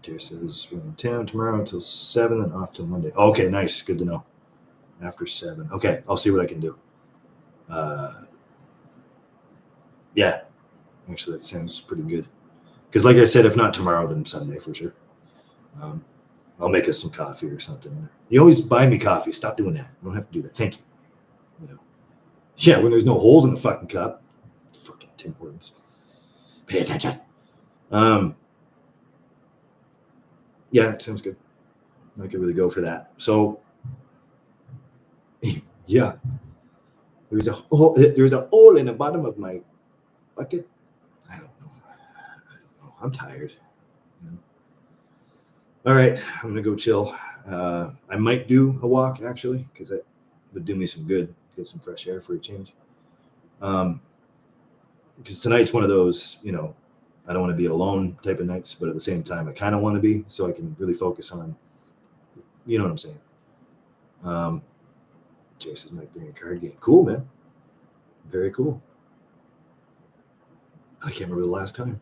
Dear says we're in town tomorrow until 7, then off till Monday. Okay, nice. Good to know. After 7. Okay, I'll see what I can do. Yeah, actually, that sounds pretty good. Because like I said, if not tomorrow, then Sunday for sure. I'll make us some coffee or something. You always buy me coffee. Stop doing that. You don't have to do that. Thank you. You know. Yeah, when there's no holes in the fucking cup. Fucking Tim Hortons. Pay attention. Yeah, it sounds good. I could really go for that. So, yeah. There's a hole in the bottom of my bucket. I don't know. I'm tired. You know? All right, I'm gonna go chill. I might do a walk actually, because that would do me some good. Get some fresh air for a change. Because tonight's one of those, you know, I don't want to be alone type of nights, but at the same time, I kind of want to be, so I can really focus on, you know what I'm saying. Jason might bring a card game. Cool, man. Very cool. I can't remember the last time.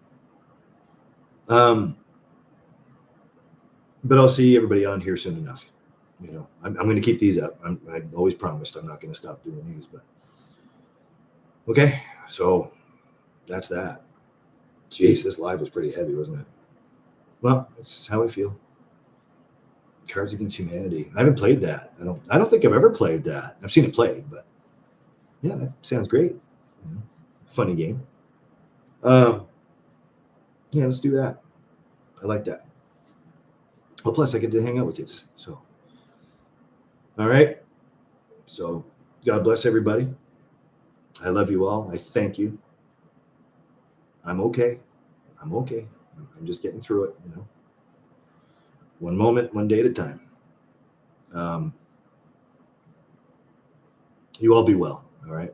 But I'll see everybody on here soon enough. You know, I'm going to keep these up. I've always promised I'm not going to stop doing these, but okay. So that's that. Jeez, this live was pretty heavy, wasn't it? Well, it's how I feel. Cards Against Humanity. I haven't played that. I don't think I've ever played that. I've seen it played, but yeah, that sounds great. Funny game. Yeah, let's do that. I like that. Well, plus I get to hang out with you. So, all right. So, God bless everybody. I love you all. I thank you. I'm okay. I'm okay. I'm just getting through it, you know. One moment, one day at a time. You all be well. All right.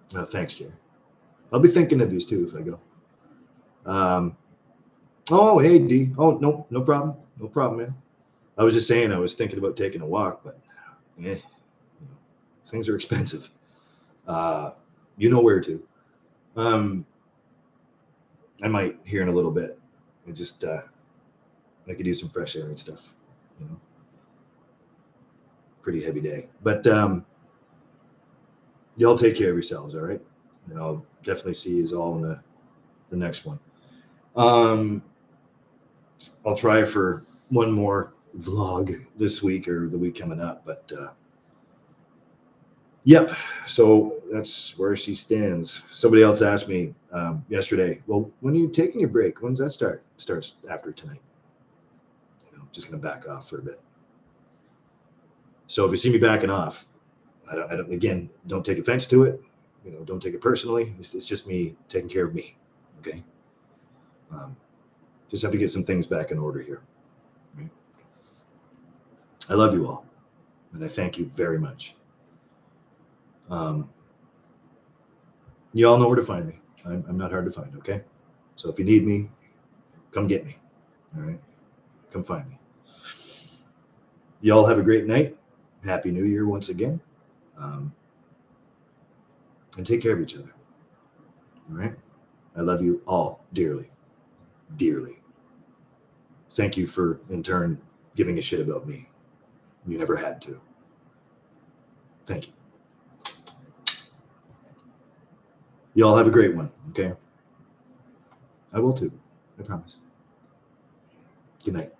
Thanks, Jerry. I'll be thinking of you too if I go. Oh, hey, D. Oh, no, no problem. No problem, man. I was just saying I was thinking about taking a walk, but things are expensive. You know where to. I might here in a little bit. I could use some fresh air and stuff. You know, pretty heavy day. But y'all take care of yourselves, all right? And I'll definitely see you all in the next one. I'll try for one more vlog this week or the week coming up, but yep. So that's where she stands. Somebody else asked me yesterday, well, when are you taking your break? When does that start? It starts after tonight. You know, just going to back off for a bit. So if you see me backing off, I don't, again, don't take offense to it. You know, don't take it personally. It's just me taking care of me. Okay. Just have to get some things back in order here. Right? I love you all, and I thank you very much. You all know where to find me. I'm not hard to find. Okay. So if you need me, come get me. All right. Come find me. You all have a great night. Happy New Year once again. And take care of each other. All right. I love you all dearly, dearly. Thank you for, in turn, giving a shit about me. You never had to. Thank you. You all have a great one. Okay. I will too. I promise. Good night.